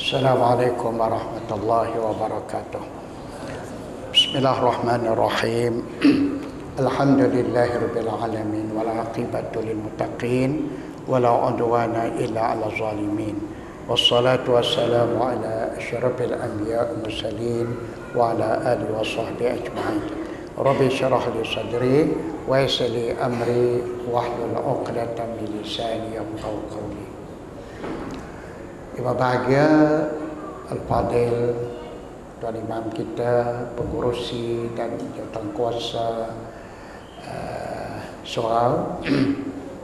Assalamualaikum warahmatullahi wabarakatuh. Bismillahirrahmanirrahim. Alhamdulillahirabbil alamin wal aqibatu lil muttaqin wala udwana illa 'alal zalimin. Wassalatu wassalamu ala asyrafil anbiya'i mursalin wa ala alihi washabbihi ajma'in. Rabbi shrah li sadri wa yassir li amri wahlul 'uqdatam min lisani yafqahu qawli. Yang bahagia Al-Fadil, Tuan Imam kita, pengurusi dan jawatankuasa surau,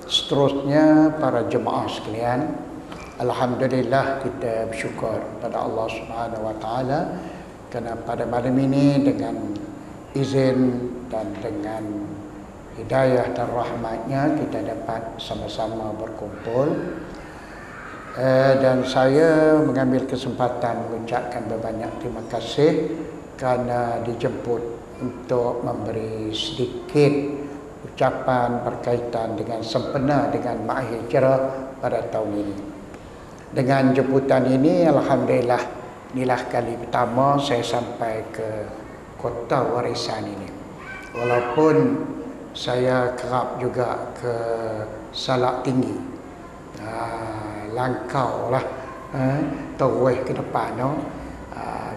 seterusnya para jemaah sekalian, alhamdulillah kita bersyukur pada Allah Subhanahu wa taala kerana pada malam ini dengan izin dan dengan hidayah dan rahmatnya kita dapat sama-sama berkumpul. Dan saya mengambil kesempatan mengucapkan berbanyak terima kasih kerana dijemput untuk memberi sedikit ucapan berkaitan dengan sempena dengan Ma'had Hijrah pada tahun ini. Dengan jemputan ini, alhamdulillah, inilah kali pertama saya sampai ke kota warisan ini. Walaupun saya kerap juga ke Salak Tinggi, langkau lah, terus ke depan,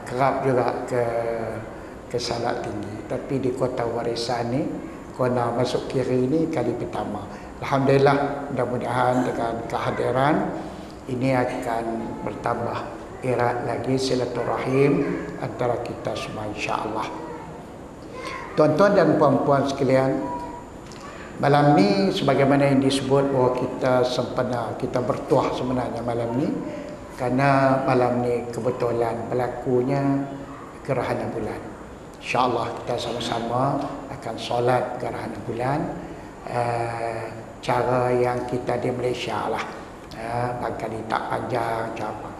kerap juga ke Salak Tinggi. Tapi di kota warisan ni, kona masuk kiri ni kali pertama. Alhamdulillah, mudah-mudahan dengan kehadiran ini akan bertambah erat lagi silaturahim antara kita semua, insya-Allah. Tuan-tuan dan puan-puan sekalian, malam ni sebagaimana yang disebut bahawa kita sempena, kita bertuah sebenarnya malam ni kerana malam ni kebetulan berlakunya gerhana bulan. InsyaAllah kita sama-sama akan solat gerhana bulan, cara yang kita di Malaysia lah, barangkali tak panjang apa.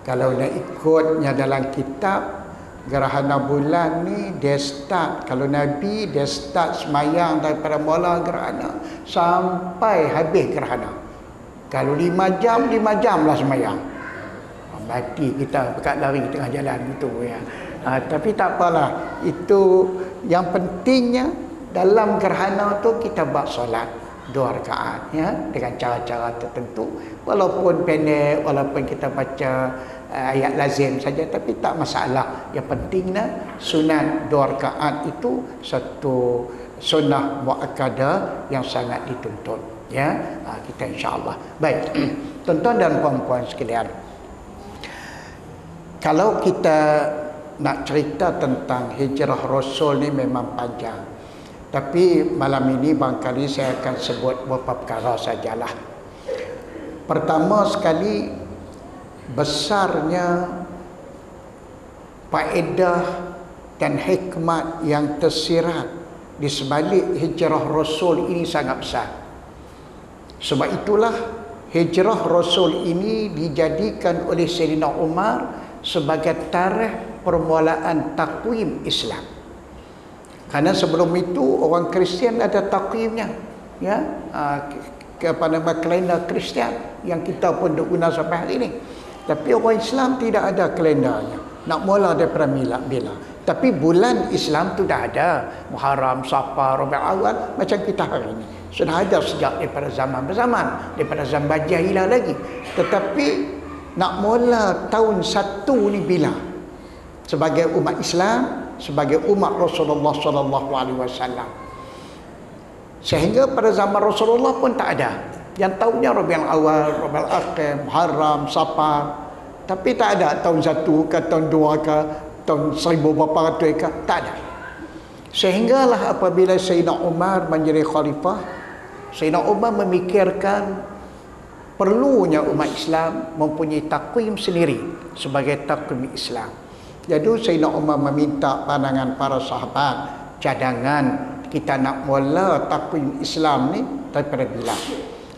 Kalau nak ikutnya dalam kitab, gerhana bulan ni dia start, kalau Nabi dia start semayang daripada mula gerhana sampai habis gerhana. Kalau 5 jam lah semayang. Mati kita pekat lari tengah jalan gitu ya. Tapi tak apalah, itu yang pentingnya dalam gerhana tu kita buat solat 2 rakaat ya, dengan cara-cara tertentu, walaupun pendek, walaupun kita baca ayat lazim saja, tapi tak masalah. Yang pentingnya sunat 2 rakaat itu satu sunnah muakkadah yang sangat dituntut ya, kita insya-Allah. Baik, tuan-tuan dan puan-puan sekalian, kalau kita nak cerita tentang hijrah Rasul ni memang panjang, tapi malam ini barangkali saya akan sebut beberapa perkara sajalah. Pertama sekali, besarnya faedah dan hikmat yang tersirat di sebalik hijrah Rasul ini sangat besar. Sebab itulah hijrah Rasul ini dijadikan oleh Sayyidina Umar sebagai tarikh permulaan takwim Islam. Kerana sebelum itu orang Kristian ada takwimnya ya, kepada kalender Kristian yang kita pun guna sampai hari ini. Tapi orang Islam tidak ada kalendernya, nak mula daripada bila. Tapi bulan Islam tu dah ada, Muharram, Safar, Rabiul Awal macam kita hari ini. Sudah ada sejak daripada zaman berzaman, daripada zaman Jahilah lagi. Tetapi nak mula tahun 1 ni bila? Sebagai umat Islam, sebagai umat Rasulullah sallallahu alaihi wasallam. Sehingga pada zaman Rasulullah pun tak ada. Yang tahunya Rabiul Awal, Rabiul Akhir, Muharram, Safar. Tapi tak ada tahun 1 ke tahun 2 ke tahun 1000 berapa ratus ke, tak ada. Sehinggalah apabila Sayyidina Umar menjadi khalifah, Sayyidina Umar memikirkan perlunya umat Islam mempunyai takwim sendiri sebagai takwim Islam. Jadi Sayyidina Umar meminta pandangan para sahabat, cadangan kita nak mula takwim Islam ni daripada bila.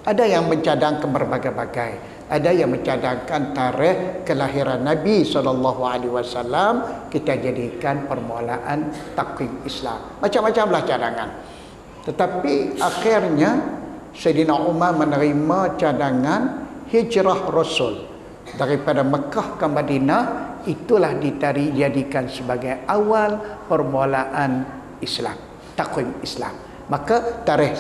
Ada yang mencadangkan berbagai-bagai. Ada yang mencadangkan tarikh kelahiran Nabi SAW, kita jadikan permulaan takwim Islam. Macam-macamlah cadangan. Tetapi akhirnya Sayyidina Umar menerima cadangan hijrah Rasul daripada Mekah ke Madinah, itulah dijadikan sebagai awal permulaan Islam, takwim Islam. Maka tarikh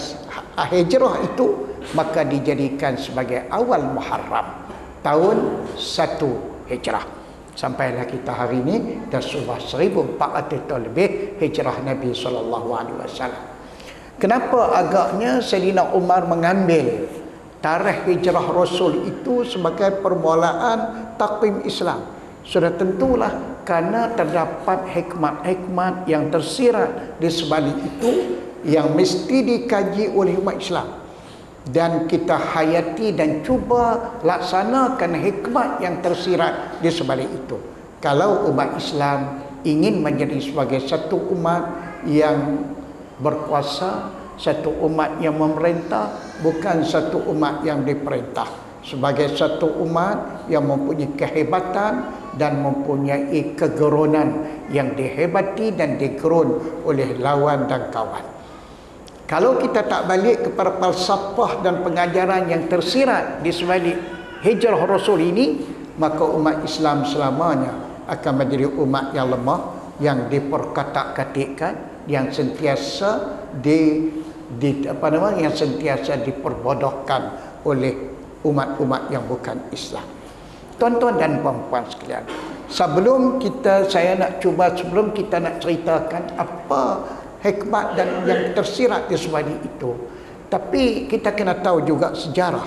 hijrah itu maka dijadikan sebagai awal Muharram, tahun 1 hijrah. Sampailah kita hari ini dah sudah 1400 tahun lebih hijrah Nabi SAW. Kenapa agaknya Sayyidina Umar mengambil tarikh hijrah Rasul itu sebagai permulaan takwim Islam? Sudah tentulah karena terdapat hikmat-hikmat yang tersirat di sebalik itu yang mesti dikaji oleh umat Islam, dan kita hayati dan cuba laksanakan hikmat yang tersirat di sebalik itu. Kalau umat Islam ingin menjadi sebagai satu umat yang berkuasa, satu umat yang memerintah, bukan satu umat yang diperintah, sebagai satu umat yang mempunyai kehebatan dan mempunyai kegerunan yang dihebati dan digerun oleh lawan dan kawan. Kalau kita tak balik kepada falsafah dan pengajaran yang tersirat di sebalik hijrah Rasul ini, maka umat Islam selamanya akan menjadi umat yang lemah, yang diperkatak-katikkan, yang sentiasa yang sentiasa diperbodohkan oleh umat-umat yang bukan Islam. Tuan-tuan dan puan-puan sekalian, sebelum kita nak ceritakan apa hikmat dan yang tersirat di sebalik itu, tapi kita kena tahu juga sejarah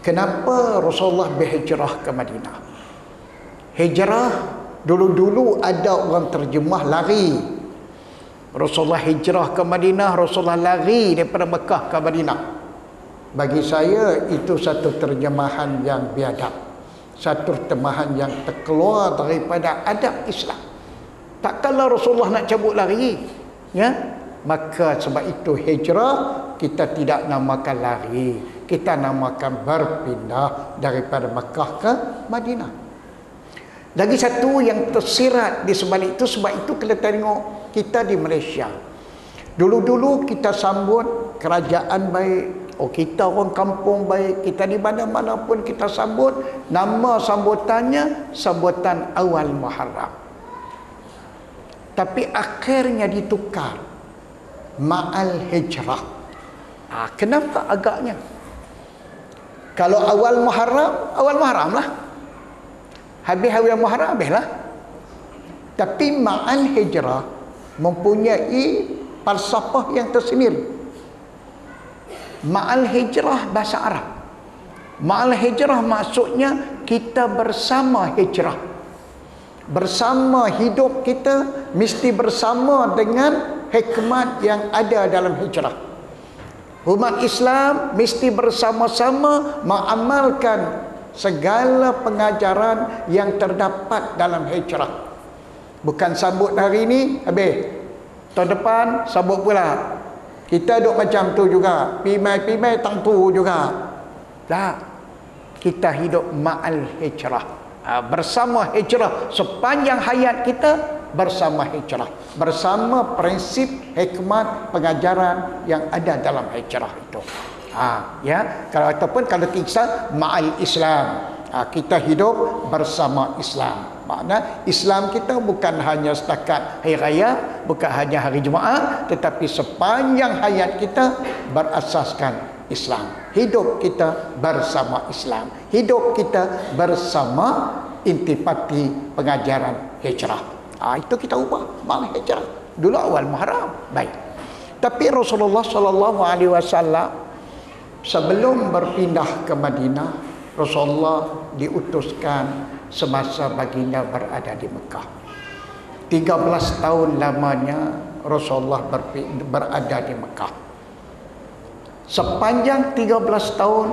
kenapa Rasulullah berhijrah ke Madinah. Hijrah dulu-dulu ada orang terjemah lari. Rasulullah hijrah ke Madinah, Rasulullah lari daripada Mekah ke Madinah. Bagi saya itu satu terjemahan yang biadab, satu terjemahan yang terkeluar daripada adab Islam. Takkanlah Rasulullah nak cabut lari, ya? Maka sebab itu hijrah kita tidak namakan lari, kita namakan berpindah daripada Mekah ke Madinah. Lagi satu yang tersirat di sebalik itu, sebab itu kita tengok kita di Malaysia. Dulu-dulu kita sambut kerajaan baik, kita orang kampung baik, kita di mana-mana pun kita sambut, nama sambutannya sambutan awal Muharram. Tapi akhirnya ditukar ma'al hijrah. Kenapa agaknya? Kalau awal Muharram lah. Habis awal Muharram, habislah. Tapi ma'al hijrah mempunyai falsafah yang tersendiri. Ma'al hijrah bahasa Arab. Ma'al hijrah maksudnya kita bersama hijrah. Bersama hidup kita mesti bersama dengan hikmat yang ada dalam hijrah. Umat Islam mesti bersama-sama mengamalkan segala pengajaran yang terdapat dalam hijrah. Bukan sambut hari ini, habis tahun depan sambut pula. Kita duduk macam tu juga, pimai-pimai tang tu juga. Tak, kita hidup ma'al hijrah. Bersama hijrah sepanjang hayat kita, bersama hijrah, bersama prinsip hikmat pengajaran yang ada dalam hijrah itu. Ya, ataupun kalau kita ma'al Islam, kita hidup bersama Islam. Makna Islam kita bukan hanya setakat hari raya, bukan hanya hari Jumaat, tetapi sepanjang hayat kita berasaskan Islam. Hidup kita bersama Islam, hidup kita bersama intipati pengajaran hijrah. Itu kita ubah makna hijrah. Dulu awal Muharram, baik. Tapi Rasulullah SAW sebelum berpindah ke Madinah, Rasulullah diutuskan semasa baginda berada di Mekah. 13 tahun lamanya Rasulullah berada di Mekah. Sepanjang 13 tahun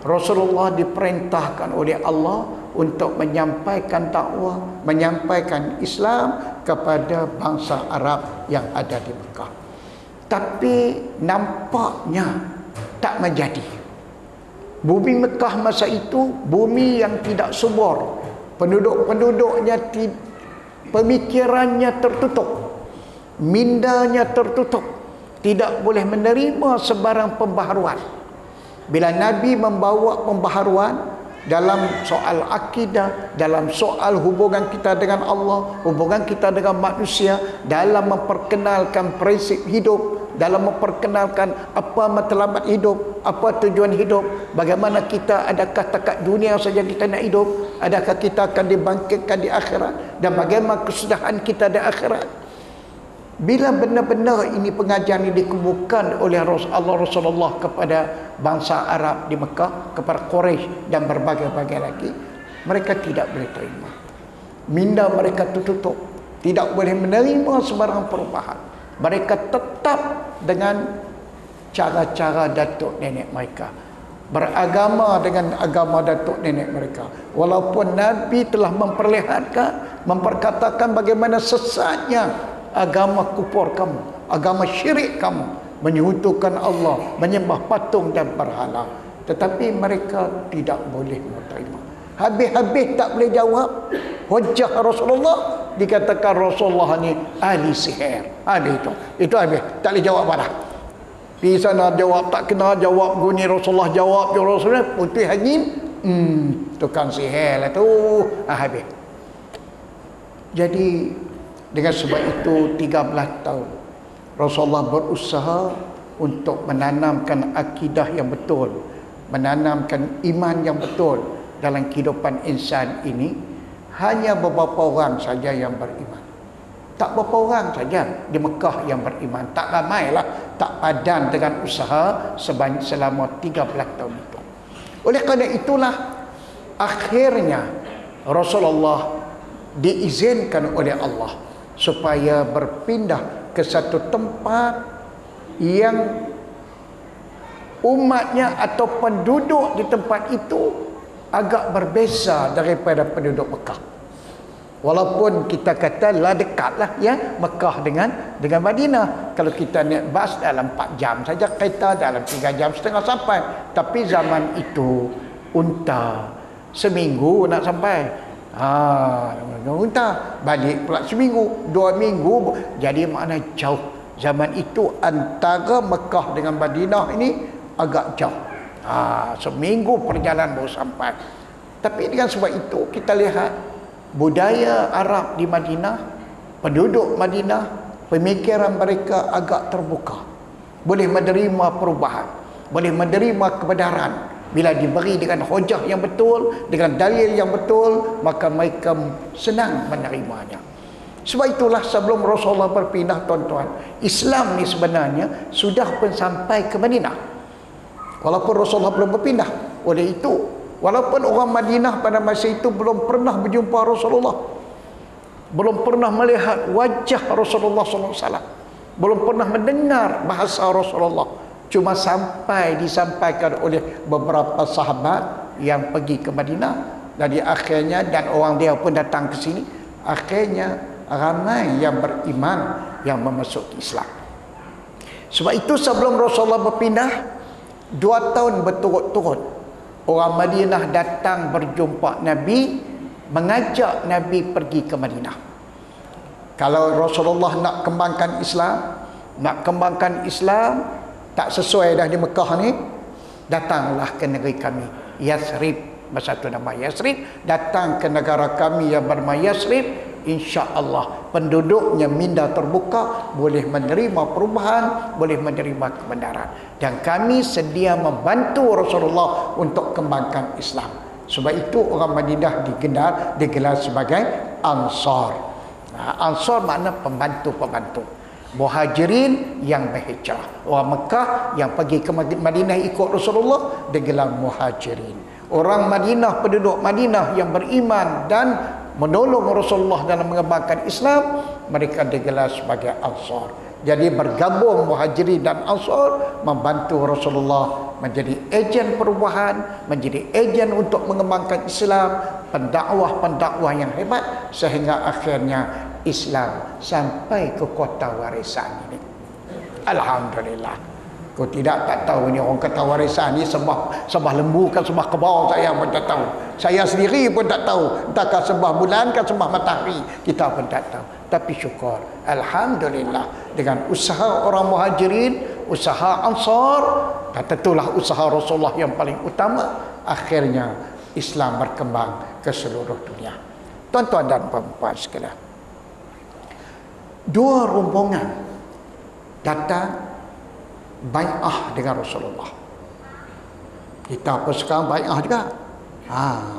Rasulullah diperintahkan oleh Allah untuk menyampaikan dakwah, menyampaikan Islam kepada bangsa Arab yang ada di Mekah. Tapi nampaknya tak menjadi. Bumi Mekah masa itu bumi yang tidak subur. Penduduk-penduduknya pemikirannya tertutup, mindanya tertutup, tidak boleh menerima sebarang pembaharuan. Bila Nabi membawa pembaharuan, dalam soal akidah, dalam soal hubungan kita dengan Allah, hubungan kita dengan manusia, dalam memperkenalkan prinsip hidup, dalam memperkenalkan apa matlamat hidup, apa tujuan hidup, bagaimana kita, adakah takat dunia saja kita nak hidup, adakah kita akan dibangkitkan di akhirat, dan bagaimana kesudahan kita di akhirat. Bila benar-benar ini pengajaran ini dikemukakan oleh Rasulullah kepada bangsa Arab di Mekah, kepada Quraisy dan berbagai-bagai lagi, mereka tidak boleh terima. Minda mereka tertutup, tidak boleh menerima sebarang perubahan. Mereka tetap dengan cara-cara datuk nenek mereka, beragama dengan agama datuk nenek mereka. Walaupun Nabi telah memperlihatkan, memperkatakan bagaimana sesatnya agama kufur kamu, agama syirik kamu, menyekutukan Allah, menyembah patung dan berhala, tetapi mereka tidak boleh menerima. Habis-habis tak boleh jawab hujah Rasulullah, dikatakan Rasulullah ni ahli sihir. Habis itu habis, tak boleh jawab apa dah. Di sana jawab tak kena, jawab guni Rasulullah, jawab Rasulullah putih angin, tukang sihir lah tu. Habis. Jadi dengan sebab itu 13 tahun Rasulullah berusaha untuk menanamkan akidah yang betul, menanamkan iman yang betul dalam kehidupan insan ini. Hanya beberapa orang saja yang beriman. Tak beberapa orang saja di Mekah yang beriman. Tak ramailah, tak padan dengan usaha selama 13 tahun itu. Oleh kerana itulah akhirnya Rasulullah diizinkan oleh Allah supaya berpindah ke satu tempat yang umatnya atau penduduk di tempat itu agak berbeza daripada penduduk Mekah. Walaupun kita kata lah dekatlah ya Mekah dengan Madinah. Kalau kita naik bas dalam 4 jam saja, kereta dalam 3 jam setengah sampai. Tapi zaman itu unta seminggu nak sampai. Unta balik pula seminggu, 2 minggu, jadi makna jauh. Zaman itu antara Mekah dengan Madinah ini agak jauh. Seminggu perjalanan baru sampai. Tapi dengan sebab itu kita lihat budaya Arab di Madinah, penduduk Madinah, pemikiran mereka agak terbuka, boleh menerima perubahan, boleh menerima kebenaran. Bila diberi dengan hujah yang betul, dengan dalil yang betul, maka mereka senang menerimanya. Sebab itulah sebelum Rasulullah berpindah, tuan-tuan, Islam ni sebenarnya sudah pun sampai ke Madinah, walaupun Rasulullah belum berpindah. Oleh itu, walaupun orang Madinah pada masa itu belum pernah berjumpa Rasulullah, belum pernah melihat wajah Rasulullah SAW, belum pernah mendengar bahasa Rasulullah, cuma disampaikan oleh beberapa sahabat yang pergi ke Madinah. Jadi akhirnya, dan orang dia pun datang ke sini, akhirnya ramai yang beriman, yang memasuki Islam. Sebab itu sebelum Rasulullah berpindah 2 tahun berturut-turut, orang Madinah datang berjumpa Nabi, mengajak Nabi pergi ke Madinah. Kalau Rasulullah nak kembangkan Islam, tak sesuai dah di Mekah ni, datanglah ke negeri kami, Yathrib, bersatu nama Yathrib. Datang ke negara kami yang bernama Yathrib, insya-Allah penduduknya minda terbuka, boleh menerima perubahan, boleh menerima kebenaran, dan kami sedia membantu Rasulullah untuk kembangkan Islam. Sebab itu orang Madinah digelar sebagai Ansar. Ansar makna pembantu-pembantu. Muhajirin yang berhijrah, orang Mekah yang pergi ke Madinah ikut Rasulullah digelar Muhajirin. Orang Madinah, penduduk Madinah yang beriman dan menolong Rasulullah dalam mengembangkan Islam, mereka digelar sebagai Ansar. Jadi bergabung Muhajirin dan Ansar membantu Rasulullah menjadi ejen perubahan, menjadi ejen untuk mengembangkan Islam, pendakwah-pendakwah yang hebat, sehingga akhirnya Islam sampai ke kota warisan ini. Alhamdulillah. Kau tak tahu ni orang kata warisan ni sembah lembu kan sembah kebau, saya pun tak tahu. Saya sendiri pun tak tahu. Entahkah sembah bulan kan sembah matahari, kita pun tak tahu. Tapi syukur, alhamdulillah, dengan usaha orang Muhajirin, usaha Ansar, dan tentulah usaha Rasulullah yang paling utama, akhirnya Islam berkembang ke seluruh dunia. Tuan-tuan dan puan-puan sekalian, dua rombongan datang bai'ah dengan Rasulullah. Kita apa sekarang bai'ah juga.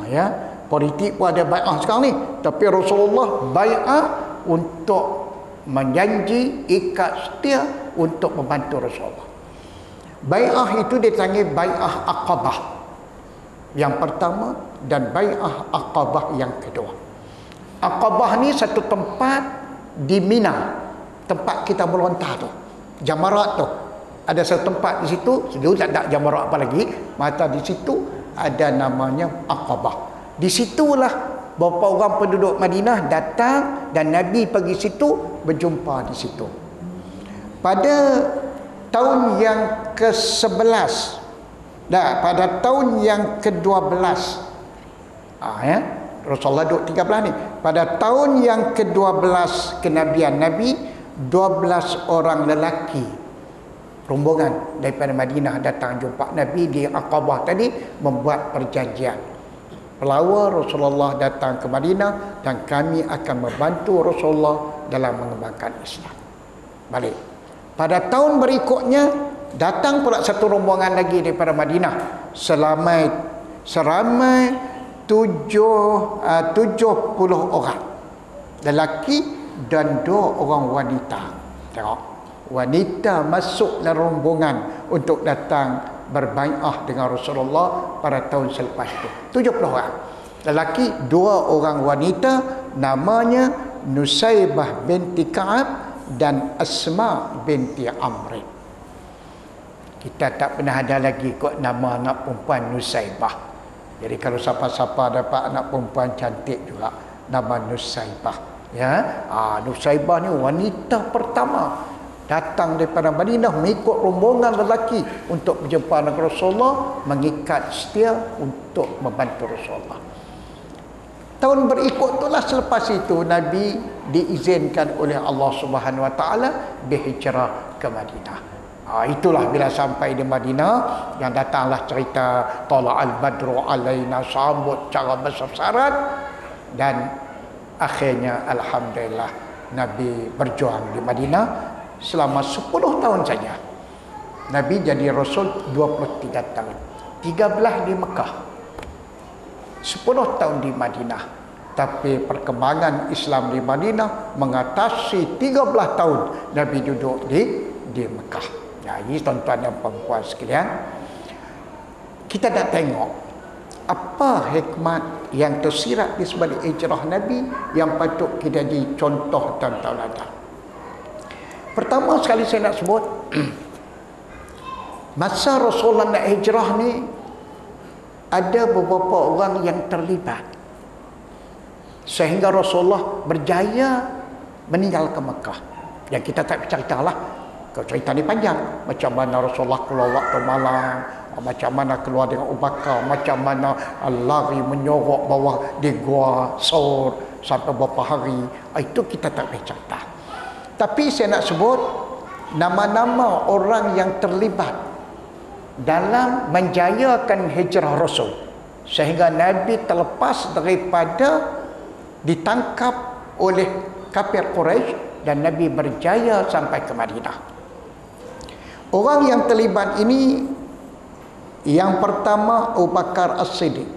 Ya, politik pun ada bai'ah sekarang ni, tapi Rasulullah bai'ah untuk menjanji ikat setia untuk membantu Rasulullah. Bai'ah itu dipanggil bai'ah Aqabah yang pertama dan bai'ah Aqabah yang kedua. Aqabah ni satu tempat di Mina, tempat kita melontar tu, Jamarat tu. Ada satu tempat di situ, dulu tak ada jamarat apa lagi, maka di situ ada namanya Aqabah. Di situlah beberapa orang penduduk Madinah datang dan Nabi pergi situ, berjumpa di situ. Pada tahun yang ke-11, pada tahun yang ke-12, Rasulullah duduk 13 ni. Pada tahun yang ke-12 kenabian Nabi, 12 orang lelaki rombongan daripada Madinah datang jumpa Nabi di Aqabah tadi, membuat perjanjian. Pelawar Rasulullah datang ke Madinah dan kami akan membantu Rasulullah dalam mengembangkan Islam. Balik. Pada tahun berikutnya datang pula satu rombongan lagi daripada Madinah, seramai 70 orang lelaki dan 2 orang wanita. Tengok, wanita masuk dalam rombongan untuk datang berbai'ah dengan Rasulullah pada tahun selepas itu. 70 orang lelaki, 2 orang wanita, namanya Nusaybah binti Ka'ab dan Asma binti Amr. Kita tak pernah ada lagi kot nama anak perempuan Nusaybah. Jadi kalau siapa-siapa dapat anak perempuan cantik juga, nama Nusaybah. Ya, Nusaybah ni wanita pertama datang daripada Madinah mengikut rombongan lelaki untuk berjumpa dengan Rasulullah, mengikat setia untuk membantu Rasulullah. Tahun berikut itulah, selepas itu Nabi diizinkan oleh Allah Subhanahu Wa Taala berhijrah ke Madinah. Itulah bila sampai di Madinah yang datanglah cerita Tala'al Badru alaina, sambut cara besar-besaran, dan akhirnya alhamdulillah Nabi berjuang di Madinah selama 10 tahun saja. Nabi jadi Rasul 23 tahun. 13 di Mekah, 10 tahun di Madinah. Tapi perkembangan Islam di Madinah mengatasi 13 tahun Nabi duduk di Mekah. Jadi tuan-tuan dan puan-puan sekalian, kita nak tengok apa hikmat yang tersirat di sebalik hijrah Nabi yang patut kita jadi contoh dan tauladan. Pertama sekali saya nak sebut, masa Rasulullah nak hijrah ni ada beberapa orang yang terlibat sehingga Rasulullah berjaya meninggalkan Mekah. Yang kita tak ceritalah, kalau cerita ni panjang, macam mana Rasulullah keluar waktu malam, macam mana keluar dengan Abu Bakar, macam mana lari menyorok bawah di gua Saur sampai beberapa hari. Itu kita tak boleh cerita. Tapi saya nak sebut nama-nama orang yang terlibat dalam menjayakan hijrah Rasul sehingga Nabi terlepas daripada ditangkap oleh kafir Quraisy dan Nabi berjaya sampai ke Madinah. Orang yang terlibat ini, yang pertama Abu Bakar As-Siddiq,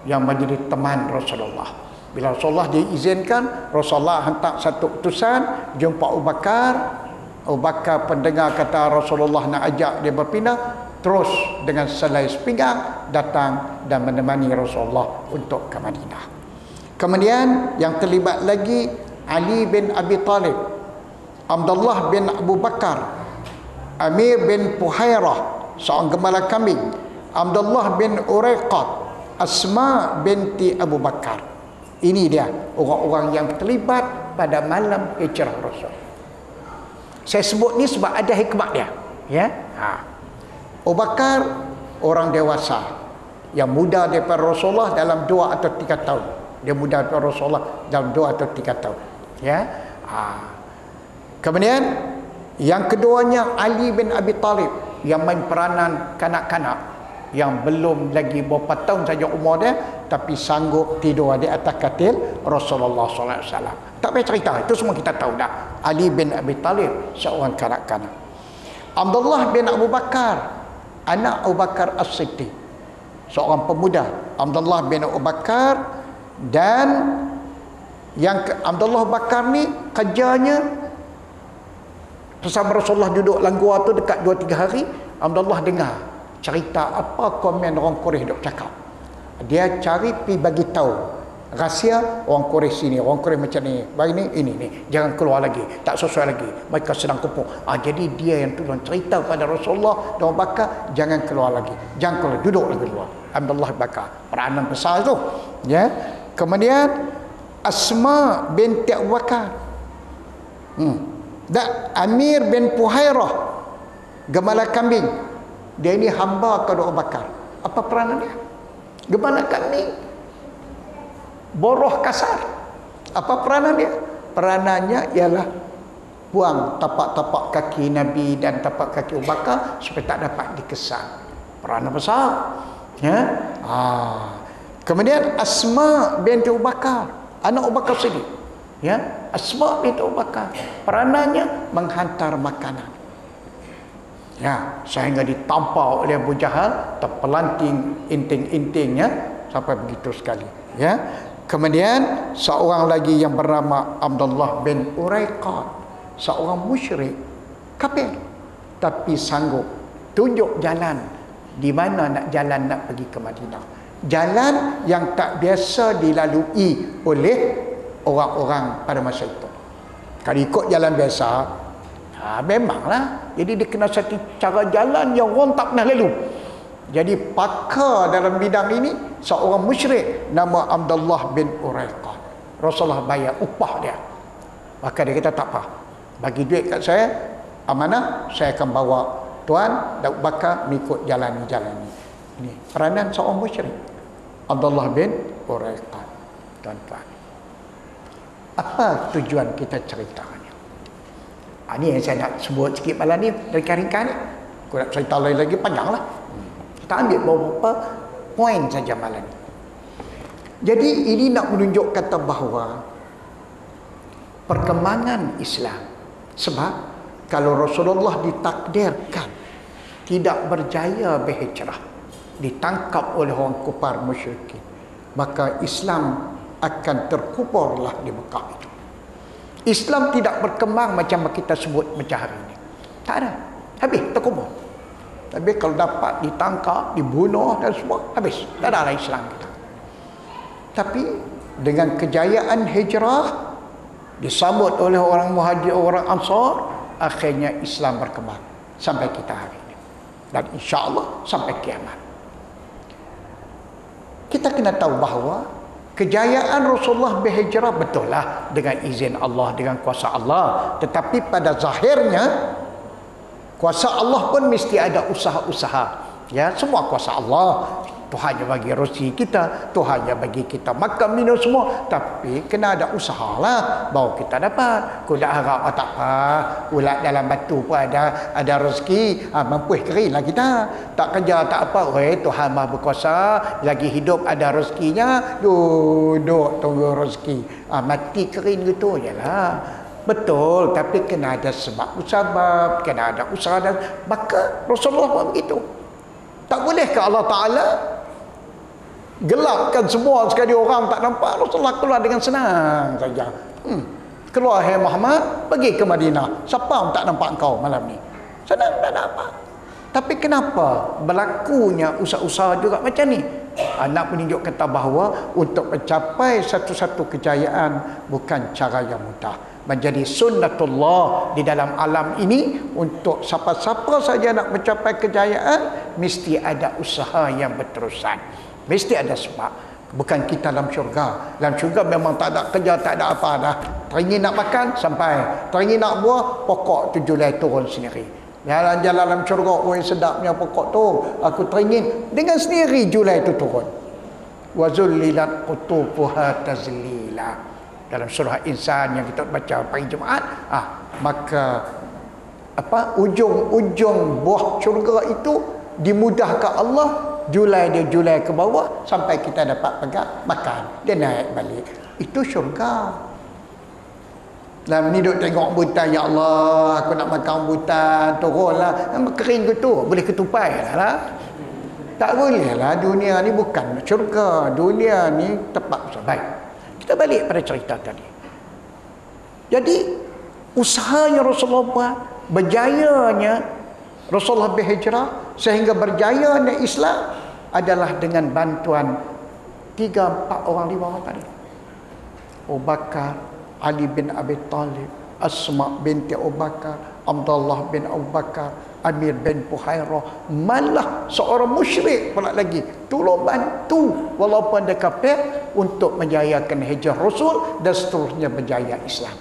yang menjadi teman Rasulullah. Bila Rasulullah diizinkan, Rasulullah hantar satu utusan jumpa Abu Bakar. Abu Bakar pendengar kata Rasulullah nak ajak dia berpindah, terus dengan selai sepinggang datang dan menemani Rasulullah untuk ke Madinah. Kemudian yang terlibat lagi Ali bin Abi Talib, Abdullah bin Abu Bakar, Amir bin Puhairah, seorang gembala kambing, Abdullah bin Uraiqat, Asma binti Abu Bakar. Ini dia orang-orang yang terlibat pada malam hijrah Rasul. Saya sebut ni sebab ada hikmat dia, ya. Abu Bakar orang dewasa yang muda daripada Rasulullah dalam 2 atau 3 tahun. Dia muda daripada Rasulullah dalam 2 atau 3 tahun, ya. Kemudian yang keduanya Ali bin Abi Talib yang main peranan kanak-kanak. yang belum lagi berapa tahun saja umur dia, tapi sanggup tidur di atas katil Rasulullah SAW. Tak payah cerita, itu semua kita tahu dah. Ali bin Abi Talib, seorang kanak-kanak. Abdullah bin Abu Bakar, anak Abu Bakar As-Siddiq, seorang pemuda. Abdullah bin Abu Bakar, dan yang Abdullah Bakar ni kerjanya bersama Rasulullah duduk dalam gua tu dekat 2-3 hari. Abdullah dengar cerita apa komen orang Quraisy duk cakap. Dia cari pi bagi tahu rahsia orang Quraisy sini, orang Quraisy macam ni, ini jangan keluar lagi, tak sesuai lagi, mereka sedang kumpul. Jadi dia yang tolong cerita pada Rasulullah dan Bakar, jangan keluar lagi, jangan keluar, duduk lagi luar. Abdullah Bakar peranan besar tu, ya. Kemudian Asma binti Abu Bakar, dan Amir bin Puhairah, gembala kambing. Dia ini hamba kepada Abu Bakar. Apa peranan dia? Gembala kambing, boroh kasar. Apa peranan dia? Peranannya ialah buang tapak-tapak kaki Nabi dan tapak kaki Abu Bakar supaya tak dapat dikesan. Peranan besar, ya. Kemudian Asma binti Abu Bakar, anak Abu Bakar Siddiq, ya. Asma binti Abu Bakar, peranannya menghantar makanan, ya, sehingga ditampar oleh Abu Jahal, terpelanting inting-intingnya sampai begitu sekali, ya. Kemudian seorang lagi yang bernama Abdullah bin Uraiqat, seorang musyrik kafir, tapi sanggup tunjuk jalan di mana nak jalan nak pergi ke Madinah. Jalan yang tak biasa dilalui oleh orang-orang pada masa itu. Kalau ikut jalan biasa, memanglah. Jadi dia kena satu cara jalan yang orang tak pernah lalu. Jadi pakar dalam bidang ini seorang musyrik nama Abdullah bin Uraiqat. Rasulullah bayar upah dia. Maka dia kata tak apa, bagi duit kat saya, amanah, saya akan bawa tuan dan Bakar mengikut jalan ini. Ini peranan seorang musyrik, Abdullah bin Uraiqat. Tuan-tuan, apa tujuan kita ceritanya? Ini yang saya nak sebut sikit malam ni, ringkas-ringkas ni. Aku nak cerita lain lagi panjang lah. Kita ambil beberapa poin saja malam ni. Jadi ini nak menunjuk kata bahawa perkembangan Islam, sebab kalau Rasulullah ditakdirkan tidak berjaya berhijrah, ditangkap oleh orang kufar musyrikin, maka Islam akan terkuburlah di Mekah itu. Islam tidak berkembang macam kita sebut macam hari ini. Tak ada. Habis, terkubur. Tapi kalau dapat ditangkap, dibunuh dan semua, habis. Tak ada Islam kita. Tapi dengan kejayaan hijrah, disambut oleh orang Muhajir, orang Ansar, akhirnya Islam berkembang sampai kita hari ini. Dan insya-Allah sampai kiamat. Kita kena tahu bahawa kejayaan Rasulullah berhijrah betul lah dengan izin Allah, dengan kuasa Allah. Tetapi pada zahirnya, kuasa Allah pun mesti ada usaha-usaha. Ya, semua kuasa Allah. Tuhan yang bagi rezeki kita, Tuhan yang bagi kita makan minum semua, tapi kena ada usaha lah baru kita dapat. Kau dah harap tak apa, ulat dalam batu pun ada rezeki, mampu kering lah kita. Tak kerja tak apa, Tuhan Maha Berkuasa, lagi hidup ada rezekinya, duduk tunggu rezeki. Mati kering gitu jelah. Betul, tapi kena ada sebab musabab, kena ada usaha, dan maka Rasulullah pun begitu. Tak boleh ke Allah Ta'ala gelapkan semua sekali orang tak nampak? Rasulullah keluar dengan senang saja. Keluar, hai Muhammad, pergi ke Madinah. Siapa pun tak nampak kau malam ni? Senang, tak ada apa. Tapi kenapa berlakunya usaha-usaha juga macam ni? Nak menunjuk kata bahawa untuk mencapai satu-satu kejayaan bukan cara yang mudah. Menjadi sunnatullah di dalam alam ini, untuk siapa-siapa saja nak mencapai kejayaan mesti ada usaha yang berterusan, mesti ada sebab. Bukan kita dalam syurga. Dalam syurga memang tak ada kerja, tak ada apa dah. Teringin nak makan sampai, teringin nak buah, pokok tu julai turun sendiri. Jalan-jalan dalam syurga, sedapnya pokok tu, aku teringin, dengan sendiri julai tu turun. Wa zullilat qutufuha tazlila. Dalam surah Insan yang kita baca pagi Jumaat, maka ujung-ujung buah syurga itu dimudahkan Allah Julai dia julai ke bawah sampai kita dapat pegang makan. Dia naik balik. Itu syurga. Dalam ni duk tengok rambutan, ya Allah, aku nak makan rambutan, turunlah. Kering ke tu? Boleh ketupai lah. Tak boleh lah. Dunia ni bukan syurga. Dunia ni tempat usaha. Baik. Kita balik pada cerita tadi. Jadi, usahanya Rasulullah buat, berjayanya Rasulullah berhijrah, sehingga berjayanya Islam adalah dengan bantuan 3-4 orang, 5 orang tadi. Abu Bakar, Ali bin Abi Talib, Asma binti Abu Bakar, Abdullah bin Abu Bakar, Amir bin Fuhairah, malah seorang musyrik pula lagi tolong bantu walaupun dia kafir untuk menjayakan hijrah Rasul dan seterusnya berjaya Islam.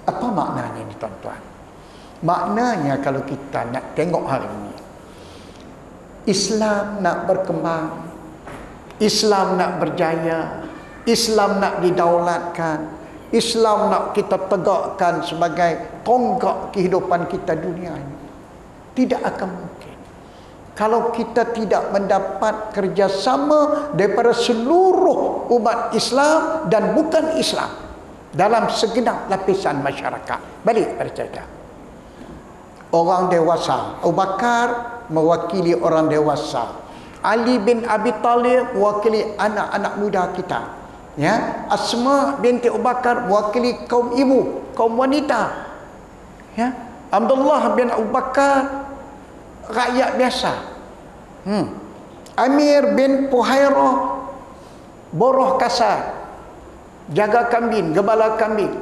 Apa maknanya ni tuan-tuan? Maknanya kalau kita nak tengok hari ini, Islam nak berkembang, Islam nak berjaya, Islam nak didaulatkan, Islam nak kita tegakkan sebagai tonggak kehidupan kita dunia ini, tidak akan mungkin kalau kita tidak mendapat kerjasama daripada seluruh umat Islam dan bukan Islam dalam segenap lapisan masyarakat. Balik pada cerita orang dewasa. Abu Bakar mewakili orang dewasa, Ali bin Abi Talib mewakili anak-anak muda kita, ya. Asma binti Abu Bakar mewakili kaum ibu, kaum wanita, ya. Abdullah bin Abu Bakar rakyat biasa. Amir bin Fuhairah boroh kasar, jaga kambing, gembala kambing.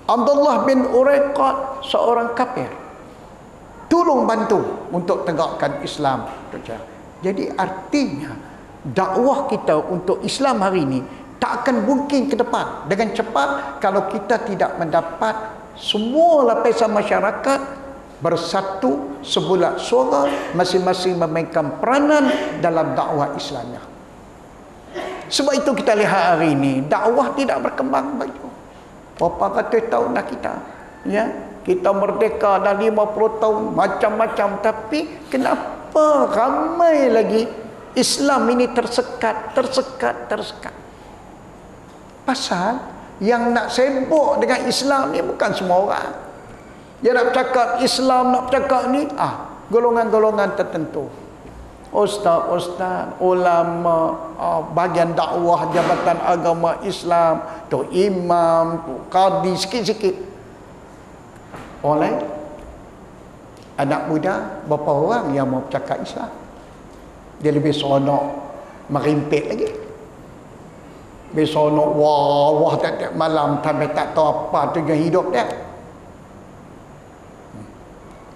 Abdullah bin Uraiqat seorang kafir, tolong bantu untuk tegakkan Islam. Jadi artinya dakwah kita untuk Islam hari ini tak akan mungkin ke depan dengan cepat kalau kita tidak mendapat semua lapisan masyarakat bersatu sebulat suara, masing-masing memainkan peranan dalam dakwah Islamnya. Sebab itu kita lihat hari ini dakwah tidak berkembang baju. Berapa ratus tahun dah kita, ya, kita merdeka dah 50 tahun, macam-macam, tapi kenapa ramai lagi Islam ini tersekat. Pasal yang nak sibuk dengan Islam ni bukan semua orang. Dia nak bercakap Islam, nak bercakap ni golongan-golongan tertentu. Ustaz-ustaz, ulama, bahagian dakwah Jabatan Agama Islam, tu imam, tu qadi, sikit-sikit. Oleh anak muda, berapa orang yang mau bercakap Islam? Dia lebih seronok merimpit lagi. Lebih seronok wah tiap-tiap malam sampai tak tahu apa tujuan hidup dia.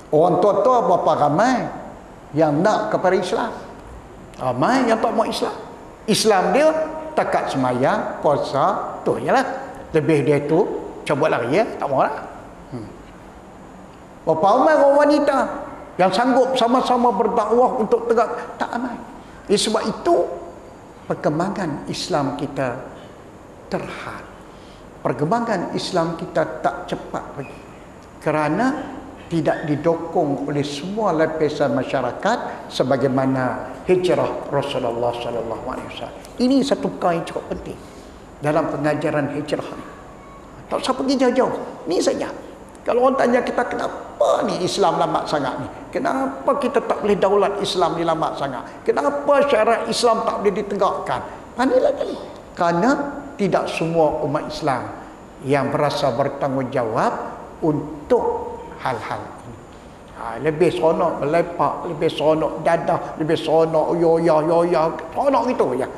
Orang tua-tua berapa ramai yang nak kepada Islam, ramai yang tak mau Islam. Islam dia takat semayang, puasa, tu je lah. Lebih dia tu coba lari, ya, tak mau lah. Berapa ramai orang wanita yang sanggup sama-sama berdakwah untuk tegak, tak ramai. Sebab itu perkembangan Islam kita terhad. Perkembangan Islam kita tak cepat lagi kerana tidak didokong oleh semua lapisan masyarakat sebagaimana hijrah Rasulullah SAW. Ini satu poin cukup penting dalam pengajaran hijrah ni. Tak usah pergi jauh-jauh, ni saja. Kalau orang tanya kita, kenapa ni Islam lambat sangat ni? Kenapa kita tak boleh daulat Islam ni lambat sangat? Kenapa syarat Islam tak boleh ditegakkan? Pandailah tadi. Kerana tidak semua umat Islam yang berasa bertanggungjawab untuk hal-hal ini. Lebih seronok melepak, lebih seronok dadah, lebih seronok yoya, seronok gitu ya.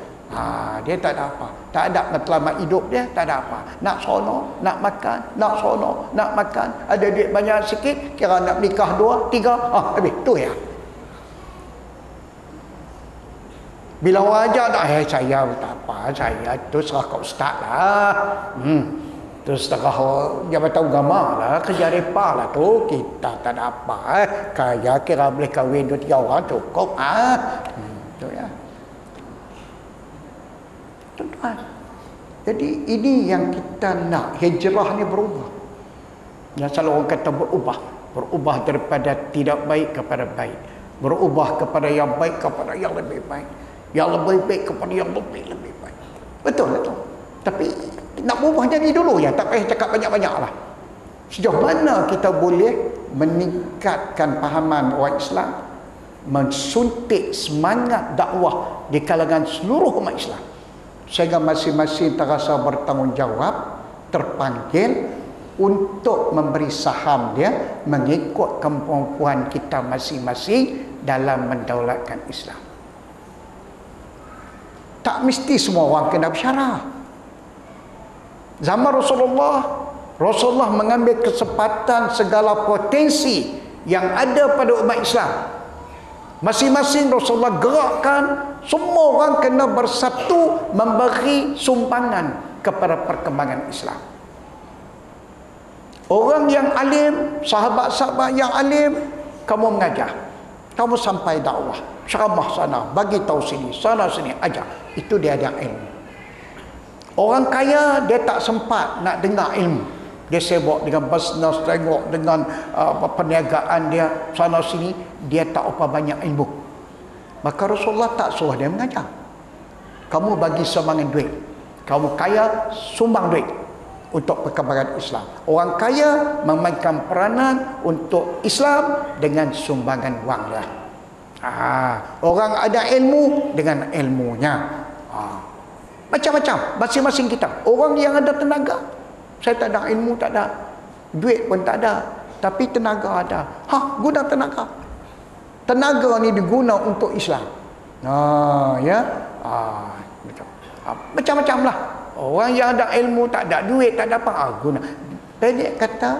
Dia tak ada apa, tak ada matlamat hidup dia, tak ada apa. Nak seronok, nak makan, nak seronok, nak makan, ada duit banyak sikit, kira nak nikah 2, 3, habis tu ya. Bila wajah tak, saya tak apa, saya tu serah kat ustaz lah. Tu setengah Jabatan Agama lah, kerja repa lah tu, kita tak ada apa. Kaya kira boleh kahwin 2-3 orang cukup. Tu ya. Tuan-tuan, jadi ini yang kita nak, hijrah ni berubah. Yang selalu orang kata berubah daripada tidak baik kepada baik. berubah kepada yang baik, kepada yang lebih baik, yang lebih baik kepada yang lebih baik. Betul itu. Tapi nak berubah jadi dulu ya, tak payah cakap banyak-banyak lah. Sejauh mana kita boleh meningkatkan pahaman orang Islam, mensuntik semangat dakwah di kalangan seluruh umat Islam, sehingga masing-masing terasa bertanggungjawab, terpanggil untuk memberi saham dia mengikut kemampuan kita masing-masing dalam mendaulatkan Islam. Tak mesti semua orang kena bersyarah. Zaman Rasulullah mengambil kesempatan segala potensi yang ada pada umat Islam. Masing-masing Rasulullah gerakkan, semua orang kena bersatu memberi sumbangan kepada perkembangan Islam. Orang yang alim, sahabat-sahabat yang alim, kamu mengajar, kamu sampai dakwah, ceramah sana, bagi tahu sini, sana sini, ajar. Itu dia ada ilmu. Orang kaya dia tak sempat nak dengar ilmu. Dia sibuk dengan bisnes, tengok dengan perniagaan dia sana sini, dia tak apa banyak ilmu. Maka Rasulullah tak suruh dia mengajar. Kamu bagi sumbangan duit. Kamu kaya, sumbang duit untuk perkembangan Islam. Orang kaya memainkan peranan untuk Islam dengan sumbangan wang dia. Orang ada ilmu dengan ilmunya. Macam-macam masing-masing kita. Orang yang ada tenaga, saya tak ada ilmu, tak ada duit pun tak ada, tapi tenaga ada. Guna tenaga. Tenaga ni diguna untuk Islam. Macam-macam lah. Orang yang ada ilmu, tak ada duit, tak ada apa, guna. Pendek kata,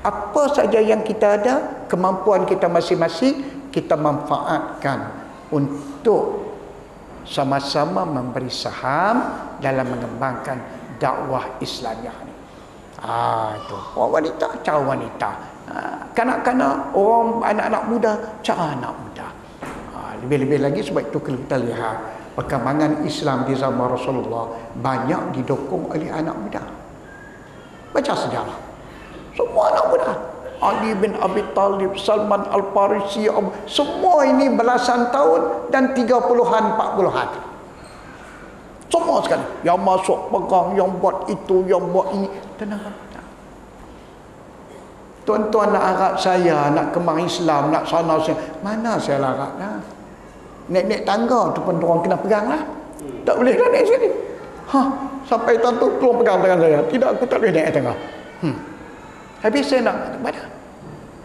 apa saja yang kita ada, kemampuan kita masing-masing, kita manfaatkan untuk sama-sama memberi saham dalam mengembangkan dakwah Islamiah ni. Itu. Orang wanita, cara wanita. Kanak-kanak, orang anak-anak muda, cara anak muda. Lebih-lebih lagi sebab itu kita lihat perkembangan Islam di zaman Rasulullah banyak didukung oleh anak muda. Baca sejarah. Semua anak muda. Ali bin Abi Talib, Salman Al-Farisi, semua ini belasan tahun dan 30-an, 40-an. Semua sekali. Yang masuk pegang, yang buat itu, yang buat ini. Tenang. Tuan-tuan nak harap saya, nak kemar Islam, nak sana sini. Mana saya larat lah. Naik-naik tangga tu pun orang kena pegang lah. Tak boleh dah naik sini. Sampai tuan tu tolong pegang tangan saya. Tidak, aku tak boleh naik tangga. Habis saya nak mana?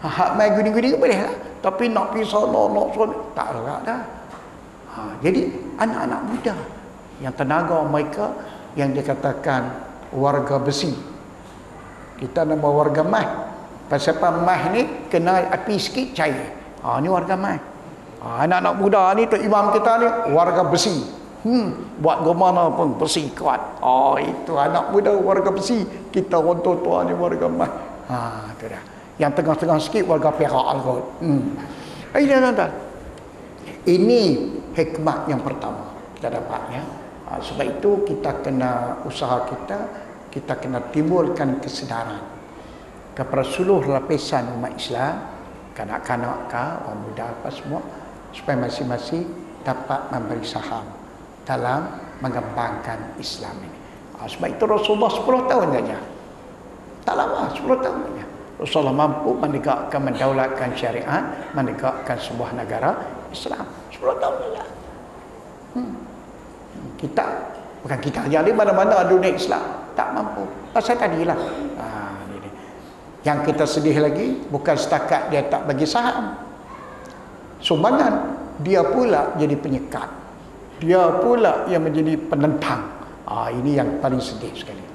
Hak main guni-guni boleh lah. Tapi nak pergi sana, nak sana, tak larat dah. Jadi anak-anak muda yang tenaga mereka yang dikatakan warga besi. Kita nama warga mah. Pasal apa mah ni kena api sikit cair. Ni warga mah. Anak-anak muda ni tu imam kita ni warga besi. Buat gimana pun besi kuat. Itu anak muda warga besi. Kita orang tua ni warga mah. Tu dah. Yang tengah-tengah sikit warga perak kot. Ini hikmat yang pertama kita dapatnya. Sebab itu kita kena usaha kita kena timbulkan kesedaran kepada seluruh lapisan umat Islam, kanak-kanak orang muda apa semua, supaya masing-masing dapat memberi saham dalam mengembangkan Islam ini. Sebab itu Rasulullah 10 tahun saja. Tak lama, 10 tahun saja. Rasulullah mampu menegakkan, mendaulatkan syariat, menegakkan sebuah negara Islam. 10 tahun saja. Kita, bukan kita saja, di mana-mana dunia Islam tak mampu. Pasal tadilah. Yang kita sedih lagi, bukan setakat dia tak bagi saham. Sumbangan, dia pula jadi penyekat. Dia pula yang menjadi penentang. Ini yang paling sedih sekali.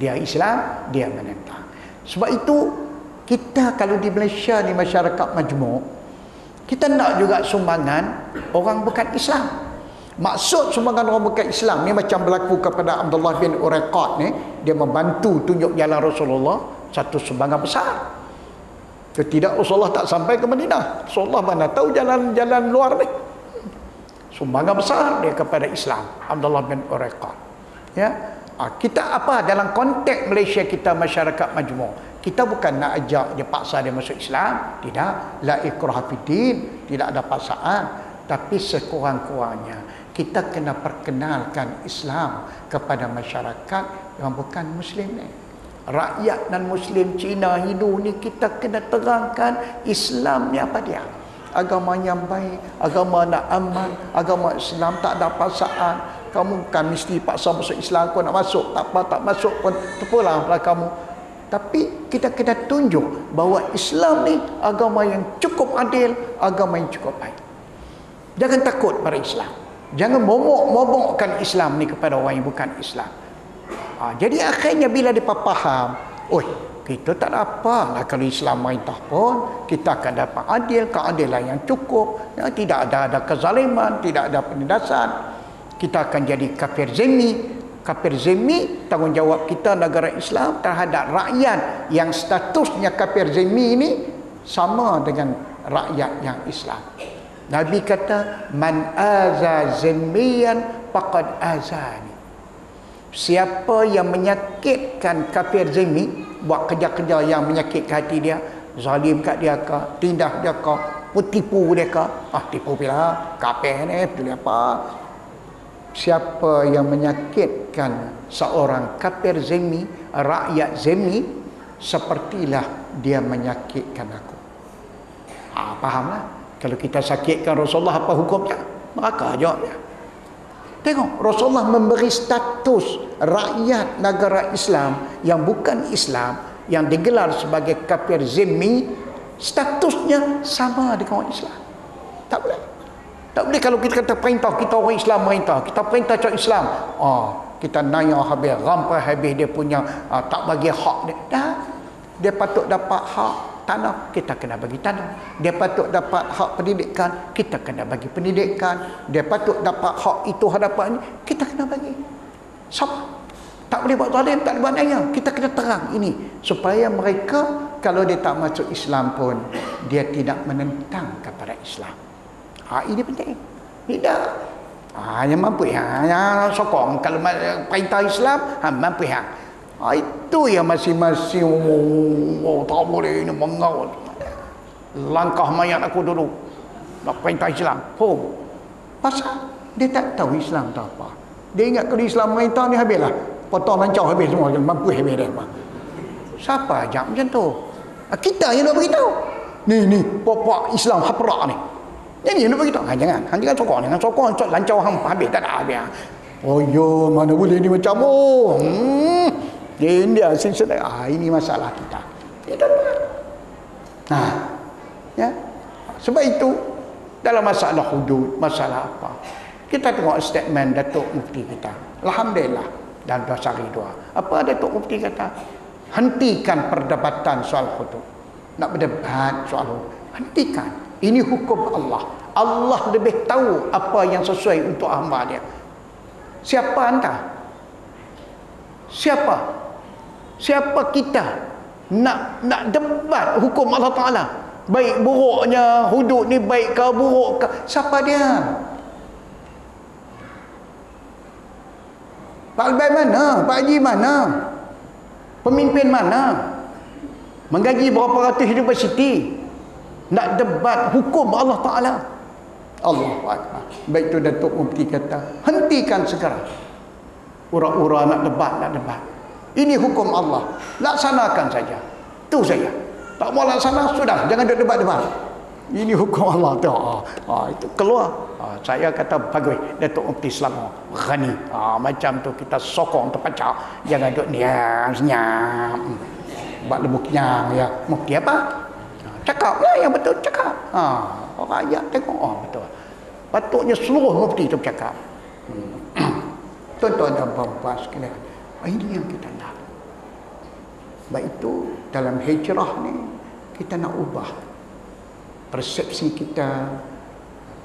Dia Islam, dia menentang. Sebab itu, kita kalau di Malaysia ni masyarakat majmuk, kita nak juga sumbangan orang bukan Islam. Maksud sumbangan orang bukan Islam ni macam berlaku kepada Abdullah bin Uraiqat ni, dia membantu tunjuk jalan Rasulullah, satu sumbangan besar. Tidak, Rasulullah tak sampai ke Madinah. Rasulullah mana tahu jalan-jalan luar ni. Sumbangan besar dia kepada Islam, Abdullah bin Uraiqat. Ya. Kita apa dalam konteks Malaysia kita masyarakat majmuk, Kita bukan nak ajak dia paksa dia masuk Islam. Tidak. La ikraha fiddin. Tidak ada paksaan. Tapi sekurang-kurangnya kita kena perkenalkan Islam kepada masyarakat yang bukan Muslim ni. Rakyat dan Muslim, Cina, Hindu ni kita kena terangkan Islam ni apa dia. Agama yang baik, agama nak aman, agama Islam tak ada paksaan. Kamu kan mesti paksa masuk Islam, kau nak masuk, tak apa, tak masuk pun terpulang lah kamu. Tapi kita kena tunjuk bahawa Islam ni agama yang cukup adil, agama yang cukup baik. Jangan takut pada Islam. Jangan momok-momokkan Islam ni kepada orang yang bukan Islam. Jadi akhirnya bila dia faham, kita tak ada apa lah kalau Islam merintah pun, kita akan dapat adil, keadilan yang cukup, tidak ada kezaliman, tidak ada penindasan. Kita akan jadi kafir zimmi. Kafir zimmi, tanggungjawab kita negara Islam terhadap rakyat yang statusnya kafir zimmi ini sama dengan rakyat yang Islam. Nabi kata, man aza zimmiyan faqad azani. Siapa yang menyakitkan kafir zimmi, buat kerja-kerja yang menyakitkan hati dia, zalim kat dia ke, tindas dia ke, tipu dia ke, tipu bila kafir ni peduli apa. Siapa yang menyakitkan seorang kafir zimmi, rakyat zimmi, sepertilah dia menyakitkan aku. Fahamlah. Kalau kita sakitkan Rasulullah, apa hukumnya? Neraka jawabnya. Tengok, Rasulullah memberi status rakyat negara Islam yang bukan Islam, yang digelar sebagai kafir zimmi, statusnya sama dengan orang Islam. Tak boleh. Tak boleh kalau kita kata perintah, kita orang Islam merintah, kita perintah cak Islam, kita naya habis, rampai habis dia punya, tak bagi hak dia. Dah, dia patut dapat hak tanah, kita kena bagi tanah. Dia patut dapat hak pendidikan, kita kena bagi pendidikan. Dia patut dapat hak itu hadapan ni, kita kena bagi. Sama. Tak boleh buat zalim, tak boleh buat naya. Kita kena terang ini supaya mereka kalau dia tak masuk Islam pun, dia tidak menentang kepada Islam. Ini penting. Tidak. Yang mampu yang sokong kalau perintah Islam, mampu yang. Itu yang masing-masing tak boleh ini mengawal. Langkah mayat aku dulu nak perintah Islam. Pasal dia tak tahu Islam tak apa. Dia ingat kalau Islam perintah ni habislah. Potong lancau habis semua, mampu habis dia. Siapa ajak macam tu? Kita yang nak beritahu. Ni pokok Islam haprak ni. Jadi nak beritahu. Jangan sokong, lancau hang habis tak ada habis. Mana boleh ni macam di India silsilah. Ini masalah kita. Ya. Sebab itu dalam masalah hudud, masalah apa, kita tengok statement Datuk Mufti kita. Alhamdulillah dalam 2 hari 2. Apa Datuk Mufti kata? Hentikan perdebatan soal hudud. Nak berdebat soal hudud, hentikan. Ini hukum Allah. Allah lebih tahu apa yang sesuai untuk hamba dia. Siapa anda? Siapa kita nak debat hukum Allah Ta'ala? Baik buruknya hudud ni, baik ke buruk ke? Siapa dia? Pak Alban mana? Pak Haji mana? Pemimpin mana? Menggaji berapa ratus universiti? Nak debat hukum Allah Ta'ala. Allahu Akbar. Baik tu Datuk Mufti kata, hentikan segera. Ura-ura nak debat. Ini hukum Allah. Laksanakan saja. Tu saja. Tak mau laksana, sudah. Jangan debat-debat. Ini hukum Allah tu. Itu keluar. Saya kata bagus. Datuk Mufti Selangor Ghani. Macam tu kita sokong terpecah. Jangan duduk senyap. Buat lebuk nyang ya. Mufti apa? Cakap lah yang betul, cakap. Rakyat tengok, betul. Patutnya seluruh mufti itu bercakap. Tuan-tuan dan puan-puan sekalian, ini yang kita nak. Baik itu dalam hijrah ni kita nak ubah persepsi kita,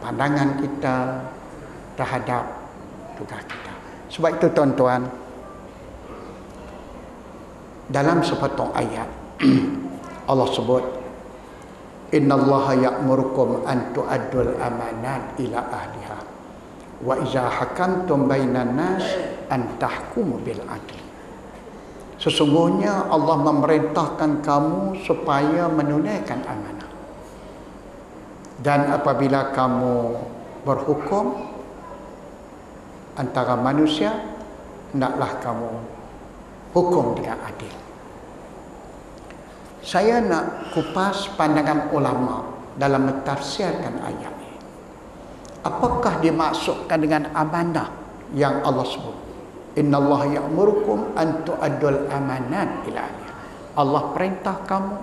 pandangan kita terhadap tugas kita. Sebab itu tuan-tuan, dalam sepotong ayat Allah sebut, innallaha ya'murukum an tu'addul amanat ila ahliha wa iza hakamtum bainan nas an tahkumu bil adl. Sesungguhnya Allah memerintahkan kamu supaya menunaikan amanah. Dan apabila kamu berhukum antara manusia, hendaklah kamu hukum dengan adil. Saya nak kupas pandangan ulama dalam mentafsirkan ayat ini. Apakah dimaksudkan dengan amanah yang Allah sebut? Innallaha ya'murukum an tu'addul amanat ila ahliha. Allah perintah kamu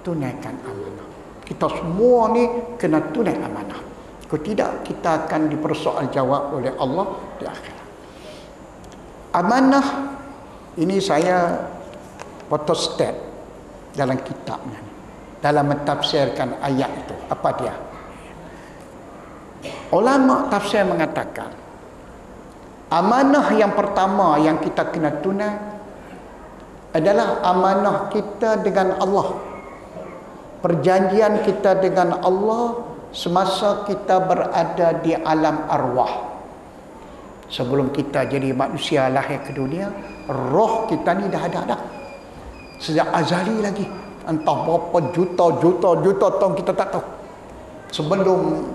tunaikan amanah. Kita semua ni kena tunai amanah. Kalau tidak, kita akan dipersoal jawab oleh Allah di akhirat. Amanah ini saya photostat dalam kitabnya, dalam mentafsirkan ayat itu. Apa dia? Ulama tafsir mengatakan, amanah yang pertama yang kita kena tunai adalah amanah kita dengan Allah. Perjanjian kita dengan Allah semasa kita berada di alam arwah. Sebelum kita jadi manusia lahir ke dunia, roh kita ni dah ada dah. Sejak azali lagi. Entah berapa juta tahun kita tak tahu. Sebelum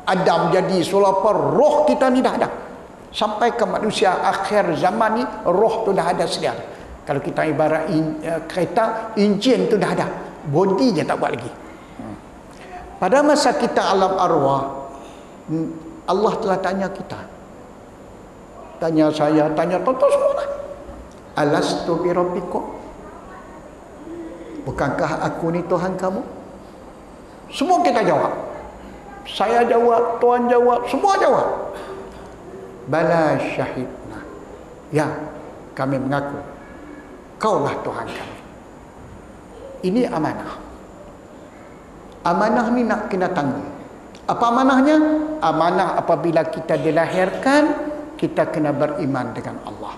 Adam jadi sulapa, roh kita ni dah ada. Sampai ke manusia akhir zaman ni, roh tu dah ada sedia. Kalau kita ibarat kereta, enjin tu dah ada. Body je tak buat lagi. Pada masa kita alam arwah, Allah telah tanya kita. Tanya saya, tanya tuan-tuan semua lah. Alastu bi rabbikum? Bukankah aku ni Tuhan kamu? Semua kita jawab. Saya jawab, Tuan jawab, semua jawab. Bala syahidna. Ya, kami mengaku Kaulah Tuhan kami. Ini amanah. Amanah ni nak kena tanggung. Apa amanahnya? Amanah apabila kita dilahirkan, kita kena beriman dengan Allah.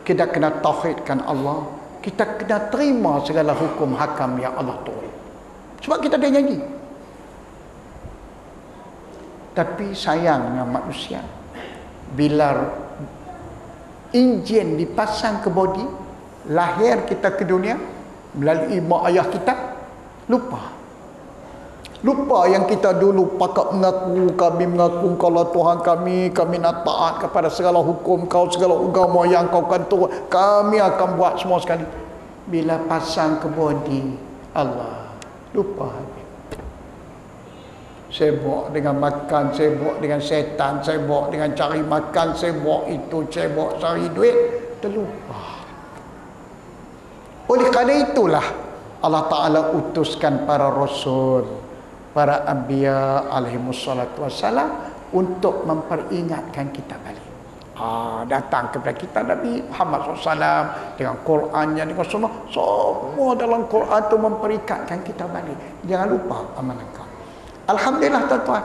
Kita kena tauhidkan Allah. Kita kena terima segala hukum hakam yang Allah turun. Sebab kita dah janji. Tapi sayangnya manusia, bila enjin dipasang ke body, lahir kita ke dunia melalui mak ayah kita, lupa yang kita dulu pakat kami mengaku kaulah Tuhan kami nak taat kepada segala hukum kau, segala agama yang kau kantor, kami akan buat semua sekali. Bila pasang ke body, Allah lupa. Sibuk dengan makan, sibuk dengan setan, sibuk dengan cari makan, sibuk itu, sibuk cari duit, terlupa. Oleh kerana itulah Allah Ta'ala utuskan para rasul, para anbiya alaihimussalatu wassalam untuk memperingatkan kita balik. Datang kepada kita Nabi Muhammad SAW dengan Qurannya, dengan semua dalam Quran itu memperingatkan kita balik. Jangan lupa amanah kau. Alhamdulillah tuan-tuan,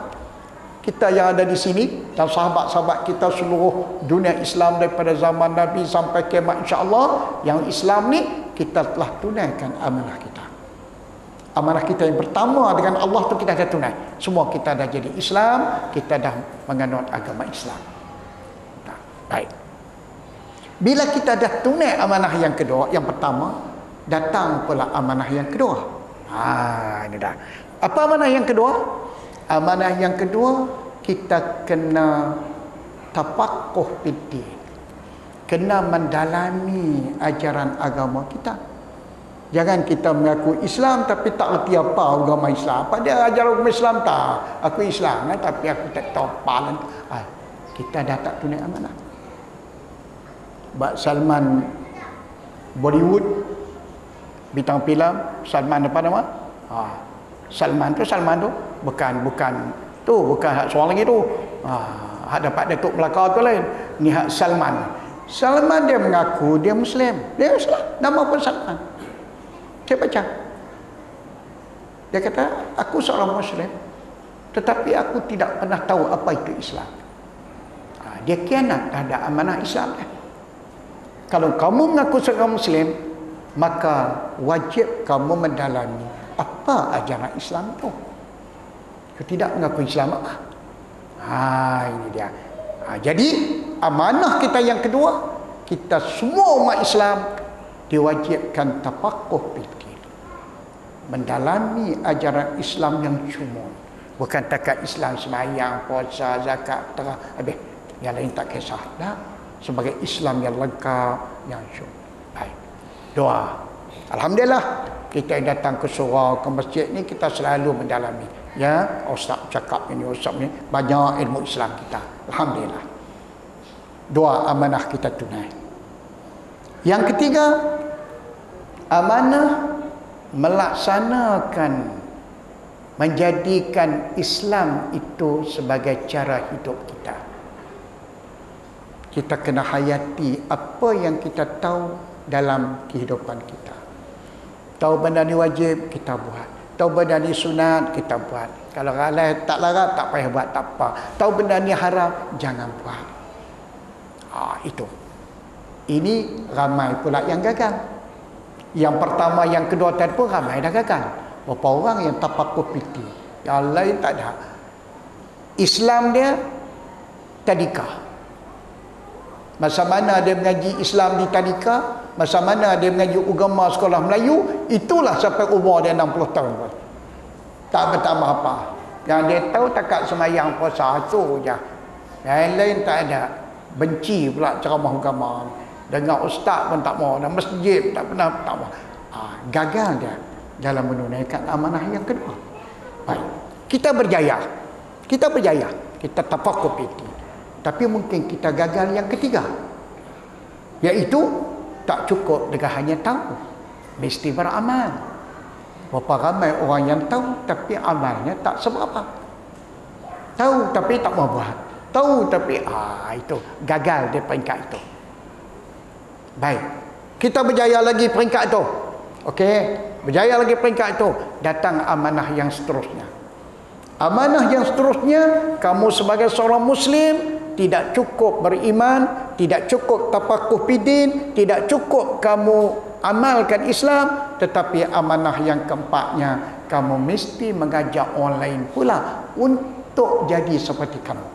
kita yang ada di sini dan sahabat-sahabat kita seluruh dunia Islam daripada zaman Nabi sampai kiamat insya-Allah, yang Islam ni kita telah tunaikan amanah kita. Amanah kita yang pertama dengan Allah tu kita dah tunai. Semua kita dah jadi Islam, kita dah menganut agama Islam. Baik. Bila kita dah tunai amanah yang kedua, yang pertama, datang pula amanah yang kedua. Ini dah. Apa amanah yang kedua? Amanah yang kedua, kita kena tafaqquh fiddin. Kena mendalami ajaran agama kita. Jangan kita mengaku Islam tapi tak erti apa agama Islam. Apa dia ajar agama Islam tak? Aku Islam tapi aku tak tahu apa. Kita dah tak tunai amanah. Bak Salman Bollywood, bintang filem Salman apa nama? Salman tu bukan hak seorang lagi tu. Hak dapat Datuk Melaka tu lain. Ni hak Salman. Salman dia mengaku dia Muslim. Dia Islam. Nama pun Salman. Saya baca. Dia kata, aku seorang Muslim, tetapi aku tidak pernah tahu apa itu Islam. Dia khianat terhadap amanah Islam. Kalau kamu mengaku seorang Muslim, maka wajib kamu mendalami apa ajaran Islam itu. Kalau tidak mengaku Islam apa? Ini dia. Jadi amanah kita yang kedua, kita semua umat Islam diwajibkan tafaqquh fiddin, mendalami ajaran Islam yang syumul. Bukan takat Islam sembahyang, puasa, zakat, terah, habis yang lain tak kisah. Tak, sebagai Islam yang lengkap, yang syumul. Baik, doa. Alhamdulillah, kita datang ke surau, ke masjid ni kita selalu mendalami. Ya, ustaz cakap ini, ustaz ni banyak ilmu Islam kita. Alhamdulillah. Doa amanah kita tunai. Yang ketiga, amanah melaksanakan, menjadikan Islam itu sebagai cara hidup kita. Kita kena hayati apa yang kita tahu dalam kehidupan kita. Tahu benda ni wajib, kita buat. Tahu benda ni sunat, kita buat. Kalau tak larat, tak payah buat, tak apa. Tahu benda ni haram, jangan buat. Itu. Ini ramai pula yang gagal. Yang pertama, yang kedua tadi pun ramai dah gagal. Berapa orang yang tafaqquh fiddin, yang lain tak ada. Islam dia tadika. Masa mana dia mengaji Islam di tadika, masa mana dia mengaji agama sekolah Melayu, itulah sampai umur dia 60 tahun. Tak bertambah apa. Yang dia tahu takat semayang puasa tu je. Yang lain tak ada. Benci pula ceramah agama. Dengar ustaz pun tak mau, dan masjid tak pernah, tak mau. Gagal dia dalam menunaikan amanah yang kedua. Baik. Kita berjaya. Kita tafaqquh fiddin. Tapi mungkin kita gagal yang ketiga. Iaitu tak cukup dengan hanya tahu. Mesti beramal. Berapa ramai orang yang tahu tapi amalnya tak seberapa. Tahu tapi tak mau buat. Tahu tapi itu gagal di peringkat itu. Baik. Kita berjaya lagi peringkat itu. Okey, berjaya lagi peringkat itu. Datang amanah yang seterusnya. Amanah yang seterusnya, kamu sebagai seorang muslim tidak cukup beriman, tidak cukup tafaqquh fiddin, tidak cukup kamu amalkan Islam, tetapi amanah yang keempatnya, kamu mesti mengajak orang lain pula untuk jadi seperti kamu.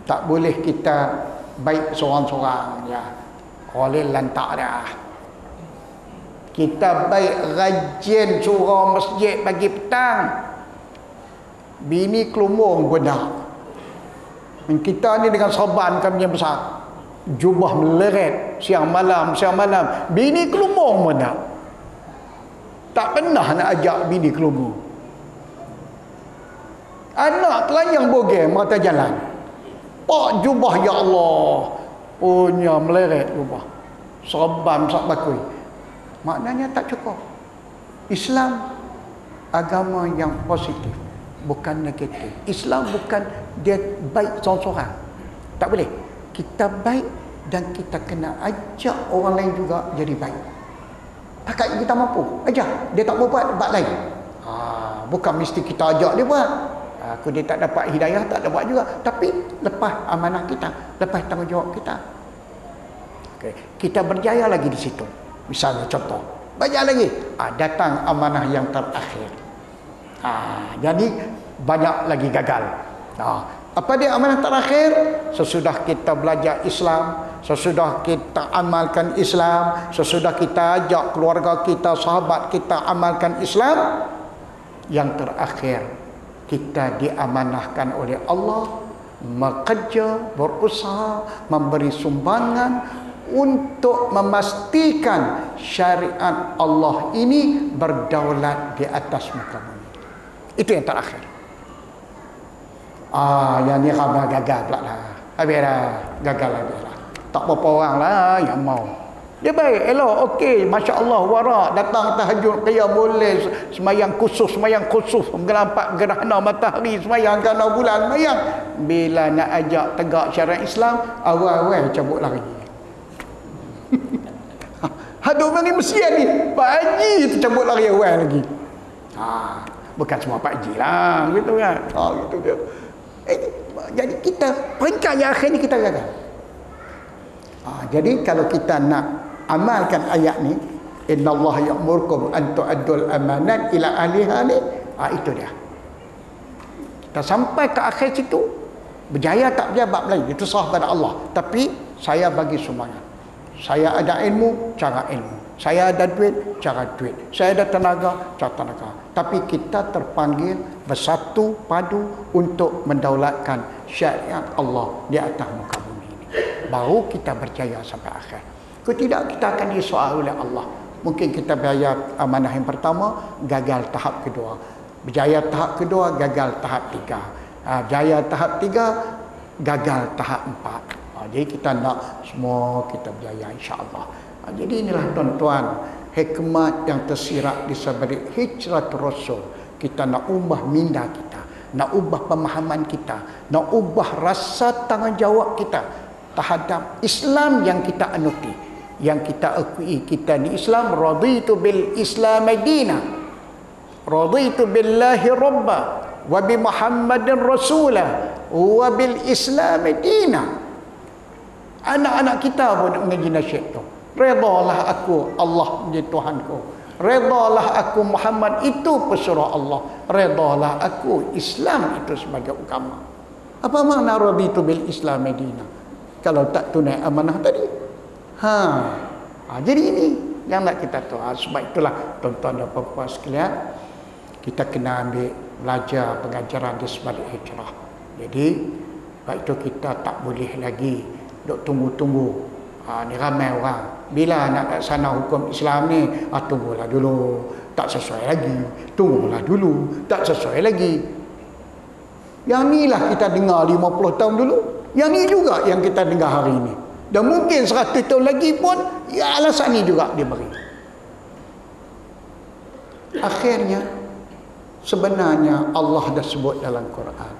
Tak boleh kita baik seorang-seorang ya. Orang lantak dah. Kita baik rajin surau masjid pagi petang. Bini kelumung benar. Dan kita ni dengan sorban kami yang besar. Jubah meleret siang malam. Bini kelumung benar. Tak pernah nak ajak bini kelumung. Anak telanjang bogel merata jalan. Pak jubah ya Allah. Punya meleret jubah. Sorban sak bakui. Maknanya tak cukup. Islam agama yang positif, bukan negatif. Islam bukan dia baik seorang-seorang. Tak boleh. Kita baik dan kita kena ajak orang lain juga jadi baik. Pakat kita mampu, ajak. Dia tak mau buat lain. Bukan mesti kita ajak dia buat. Aku dia tak dapat hidayah, tak dapat juga. Tapi lepas amanah kita, lepas tanggungjawab kita. Okay. Kita berjaya lagi di situ. Misalnya contoh, banyak lagi. Datang amanah yang terakhir. Jadi banyak lagi gagal. Apa dia amanah terakhir? Sesudah kita belajar Islam, sesudah kita amalkan Islam, sesudah kita ajak keluarga kita, sahabat kita amalkan Islam, yang terakhir kita diamanahkan oleh Allah bekerja, berusaha, memberi sumbangan untuk memastikan syariat Allah ini berdaulat di atas muka bumi. Itu yang terakhir. Yang ni ramai gagal pula lah. Habis dah, gagal habis lah. Tak berapa orang lah yang mau. Dia baik, elok, okey, Masya Allah, warak, datang tahajud, qiyam boleh, semayang khusus, mengelampak gerhana matahari, semayang gerhana bulan, semayang. Bila nak ajak tegak syariat Islam, awal-awal cabut lari. Hadut mari Mesir ni, Pak Haji tu cabut lari awal lagi. Bukan semua Pak Haji lah, gitu kan. Gitu dia. Jadi kita, peringkat yang akhir ni kita gagal. Jadi kalau kita nak amalkan ayat ni, innallaha ya'murukum an tu'addul amanat ila ahliha ni, itu dia. Kita sampai ke akhir situ, berjaya tak berjaya bab lain, itu sah pada Allah. Tapi saya bagi sumbangan. Saya ada ilmu, cara ilmu. Saya ada duit, cara duit. Saya ada tenaga, cara tenaga. Tapi kita terpanggil bersatu padu untuk mendaulatkan syariat Allah di atas muka bumi ini. Baru kita berjaya sampai akhir. Kalau tidak, kita akan disoal oleh Allah. Mungkin kita berjaya amanah yang pertama, gagal tahap kedua. Berjaya tahap kedua, gagal tahap tiga. Berjaya tahap tiga, gagal tahap empat. Jadi kita nak semua kita berjaya insya-Allah. Jadi inilah tuan-tuan, hikmat yang tersirat di sebalik hijrah Rasul. Kita nak ubah minda kita, nak ubah pemahaman kita, nak ubah rasa tanggungjawab kita terhadap Islam yang kita anuti, yang kita akui. Kita ni Islam, raditu bil Islam madina, raditu billahi rabba, wa bi Muhammadin rasula, wa bil Islam madina. Anak-anak kita pun nak mengaji nasyid tu. Redalah aku Allah menjadi Tuhanku. Redalah aku Muhammad itu pesuruh Allah. Redalah aku Islam itu sebagai agama. Apa makna raditu bil Islam Madinah? Kalau tak tunai amanah tadi. Jadi ini yang nak kita tahu. Sebab itulah tuan-tuan dan puan-puan sekalian, kita kena ambil belajar pengajaran di sebalik hijrah. Jadi sebab itu kita tak boleh lagi duk tunggu-tunggu. Ni ramai orang. Bila nak laksana hukum Islam ni, tunggulah dulu. Tak sesuai lagi. Tunggulah dulu. Tak sesuai lagi. Yang ni lah kita dengar 50 tahun dulu. Yang ni juga yang kita dengar hari ini. Dan mungkin 100 tahun lagi pun, ya alasan ni juga dia beri. Akhirnya, sebenarnya Allah dah sebut dalam Quran.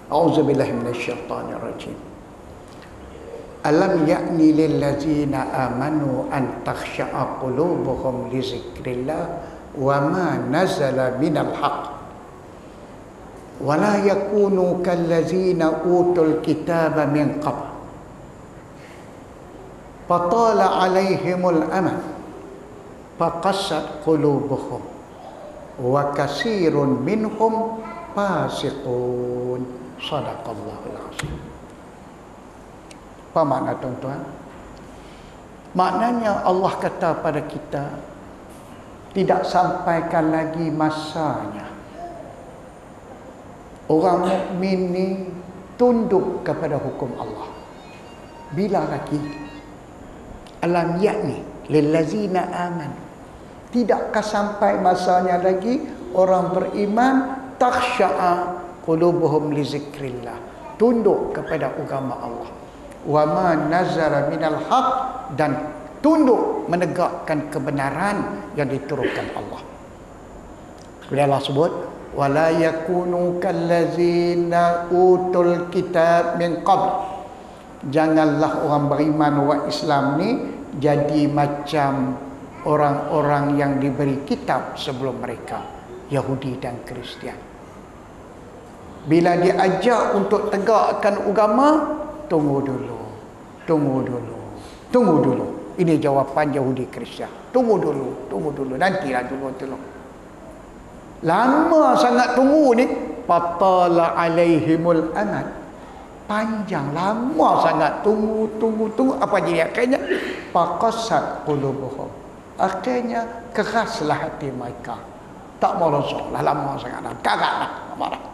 A'udzubillahi minasyaitanirrajim. Alam ya'ni lil ladzina amanu an takhsha'a qulubuhum li zikrillah wa ma nazala minal haqq wa la yakunu kal ladzina utul kitaba min qabl fatala 'alaihimul amad faqassat qulubuhum wa katsirun minhum fasiqun. Shadaqallahul azim. Apa makna tuan-tuan? Maknanya Allah kata pada kita, tidak sampaikan lagi masanya orang mukmin ni tunduk kepada hukum Allah. Bila lagi? Alam yakni lillazina aman. Tidakkah sampai masanya lagi orang beriman takhsha'a qulubuhum li zikrillah, tunduk kepada agama Allah. Wa ma nazara minal haq, dan tunduk menegakkan kebenaran yang diturunkan Allah. Kemudian Allah sebut wala yakunu kallazina utul kitab min qabl. Janganlah orang beriman wa Islam ni jadi macam orang-orang yang diberi kitab sebelum mereka, Yahudi dan Kristian. Bila diajak untuk tegakkan agama, tunggu dulu. Ini jawapan Yahudi Kristian. Tunggu dulu. Nantilah dulu. Lama sangat tunggu ni. Fatala alaihimul amad. Panjang, lama sangat tunggu. Apa jadi akhirnya? Faqassat qulubuhum. Akhirnya keraslah hati mereka. Tak mau rosoklah, lama sangat. Karatlah, marah.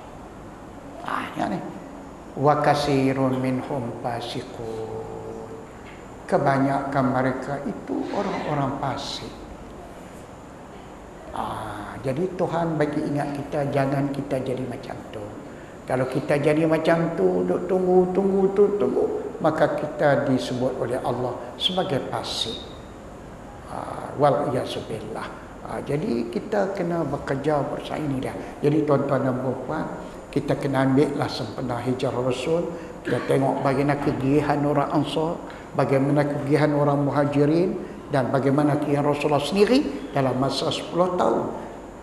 Yang ni. Wa katsirun minhum fasiqun. Kebanyakan mereka itu orang-orang fasik. Jadi Tuhan bagi ingat kita, jangan kita jadi macam tu. Kalau kita jadi macam tu, duk tunggu, maka kita disebut oleh Allah sebagai fasik. Wal iyasubillah. Jadi kita kena bekerja bersama ini dah. Jadi tuan-tuan dan puan, kita kena ambillah sempena hijrah Rasul. Kita tengok bagaimana kegigihan orang Ansar, bagaimana kegigihan orang Muhajirin, dan bagaimana kegigihan Rasulullah sendiri dalam masa 10 tahun.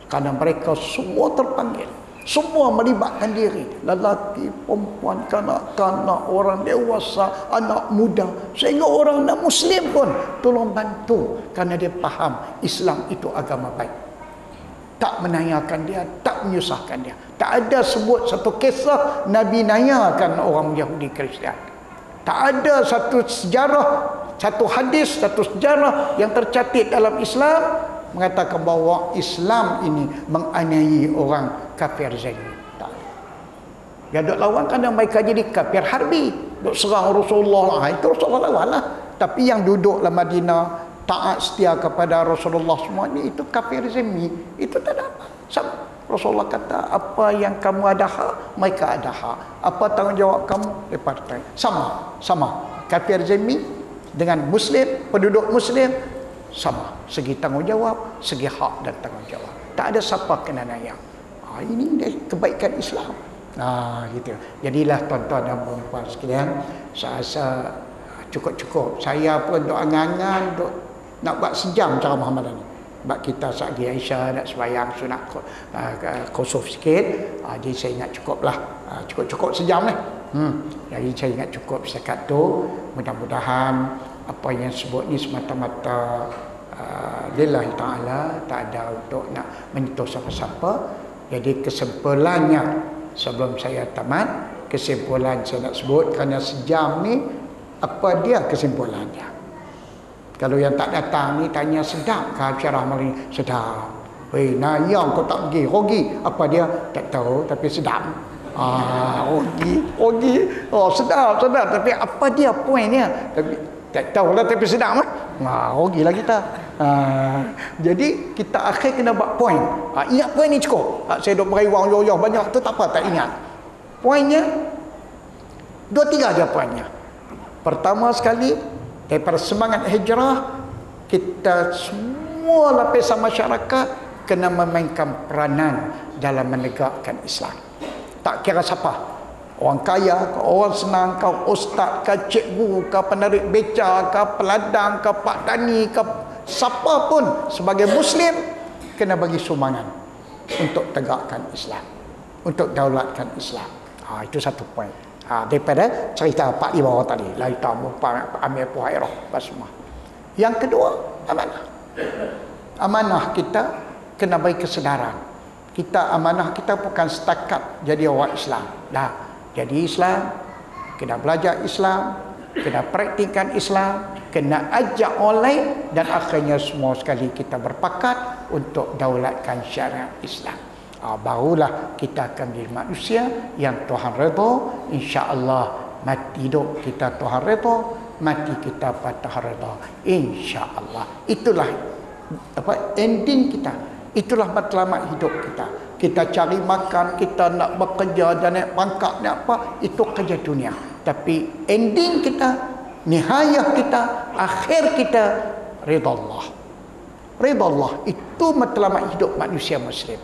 Karena mereka semua terpanggil, semua melibatkan diri, lelaki, perempuan, kanak-kanak, orang dewasa, anak muda, sehingga orang non-Muslim pun tolong bantu, karena dia faham Islam itu agama baik. Tak menanyakan dia, tak menyusahkan dia. Tak ada sebut satu kisah Nabi nanyakan orang Yahudi Kristian. Tak ada satu sejarah, satu hadis, satu sejarah yang tercatat dalam Islam mengatakan bahawa Islam ini menganiaya orang kafir zimmi. Tak. Dia duk lawan kerana mereka jadi kafir harbi, duk serang Rasulullah. Itu Rasulullah lawan lah. Tapi yang duduk dalam Madinah, taat setia kepada Rasulullah semua ni, itu kafir zimmi. Itu tak ada apa. Sama. Rasulullah kata, apa yang kamu ada hak, mereka ada hak. Apa tanggungjawab kamu, mereka sama. Sama. Kafir zimmi dengan Muslim, penduduk Muslim, sama. Segi tanggungjawab, segi hak dan tanggungjawab. Tak ada siapa kena nayang. Ini kebaikan Islam. Gitu. Jadilah tuan-tuan dan puan-puan sekalian, saya rasa cukup-cukup. Saya pun duk angan-angan, nak buat sejam cara Muhammad ni. Sebab kita saat di Aisyah nak sembahyang sunat khusuf sikit, jadi saya ingat cukuplah, cukup sejam ni. Jadi saya ingat cukup setakat tu. Mudah-mudahan apa yang sebut ni semata-mata lillahi ta'ala, tak ada untuk nak menyentuh siapa-siapa. Jadi kesimpulannya, sebelum saya tamat, kesimpulan saya nak sebut kerana sejam ni, apa dia kesimpulannya? Kalau yang tak datang ni tanya sedap ke syarah malam ni? Sedap. Nayang kau tak pergi, rugi. Apa dia? Tak tahu tapi sedap. Rugi. Oh, sedap. Tapi apa dia poinnya? Tapi tak tahulah tapi sedap lah. Rugilah kita. Jadi kita akhir kena buat poin. Ingat poin ni cukup. Saya duk meriwang yoyoh banyak tu tak apa, tak ingat. Poinnya 2-3 aja poinnya. Pertama sekali, daripada semangat hijrah, kita semua lapisan masyarakat kena memainkan peranan dalam menegakkan Islam. Tak kira siapa, orang kaya ke, orang senang ke, ustaz ke, cikgu ke, penarik beca ke, peladang ke, pak tani ke, siapa pun sebagai Muslim kena bagi sumbangan untuk tegakkan Islam, untuk daulatkan Islam. Itu satu poin. Daripada cerita Pak di bawah tadi, Laita Mumpang, Amir Puhairah, apa semua. Yang kedua, amanah. Amanah kita kena bagi kesedaran. Amanah kita bukan setakat jadi orang Islam. Jadi Islam, kena belajar Islam, kena praktikkan Islam, kena ajak orang lain, dan akhirnya semua sekali kita berpakat untuk daulatkan syariat Islam. Barulah kita akan menjadi manusia yang Tuhan redha. InsyaAllah mati hidup kita Tuhan redha, mati kita Tuhan redha, InsyaAllah. Itulah ending kita. Itulah matlamat hidup kita. Kita cari makan, kita nak bekerja dan naik pangkat, nak apa, itu kerja dunia. Tapi ending kita, nihayah kita, akhir kita, ridha Allah. Ridha Allah itu matlamat hidup manusia Muslim.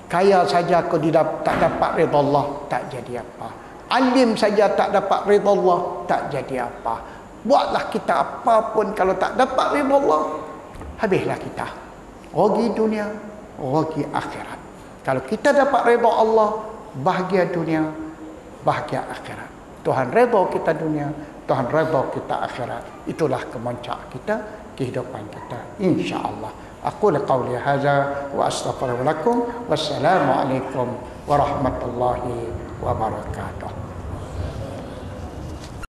Kaya saja kau tak dapat ridha Allah, tak jadi apa. Alim saja tak dapat ridha Allah, tak jadi apa. Buatlah kita apapun, kalau tak dapat ridha Allah, habislah kita. Rugi dunia, rugi akhirat. Kalau kita dapat ridha Allah, bahagia dunia, bahagia akhirat. Tuhan redha kita dunia, Tuhan redha kita akhirat. Itulah kemuncak kita, kehidupan kita, insya-Allah. Aku qauli hadza wa astaghfiru lakum. Wassalamu alaikum warahmatullahi wabarakatuh.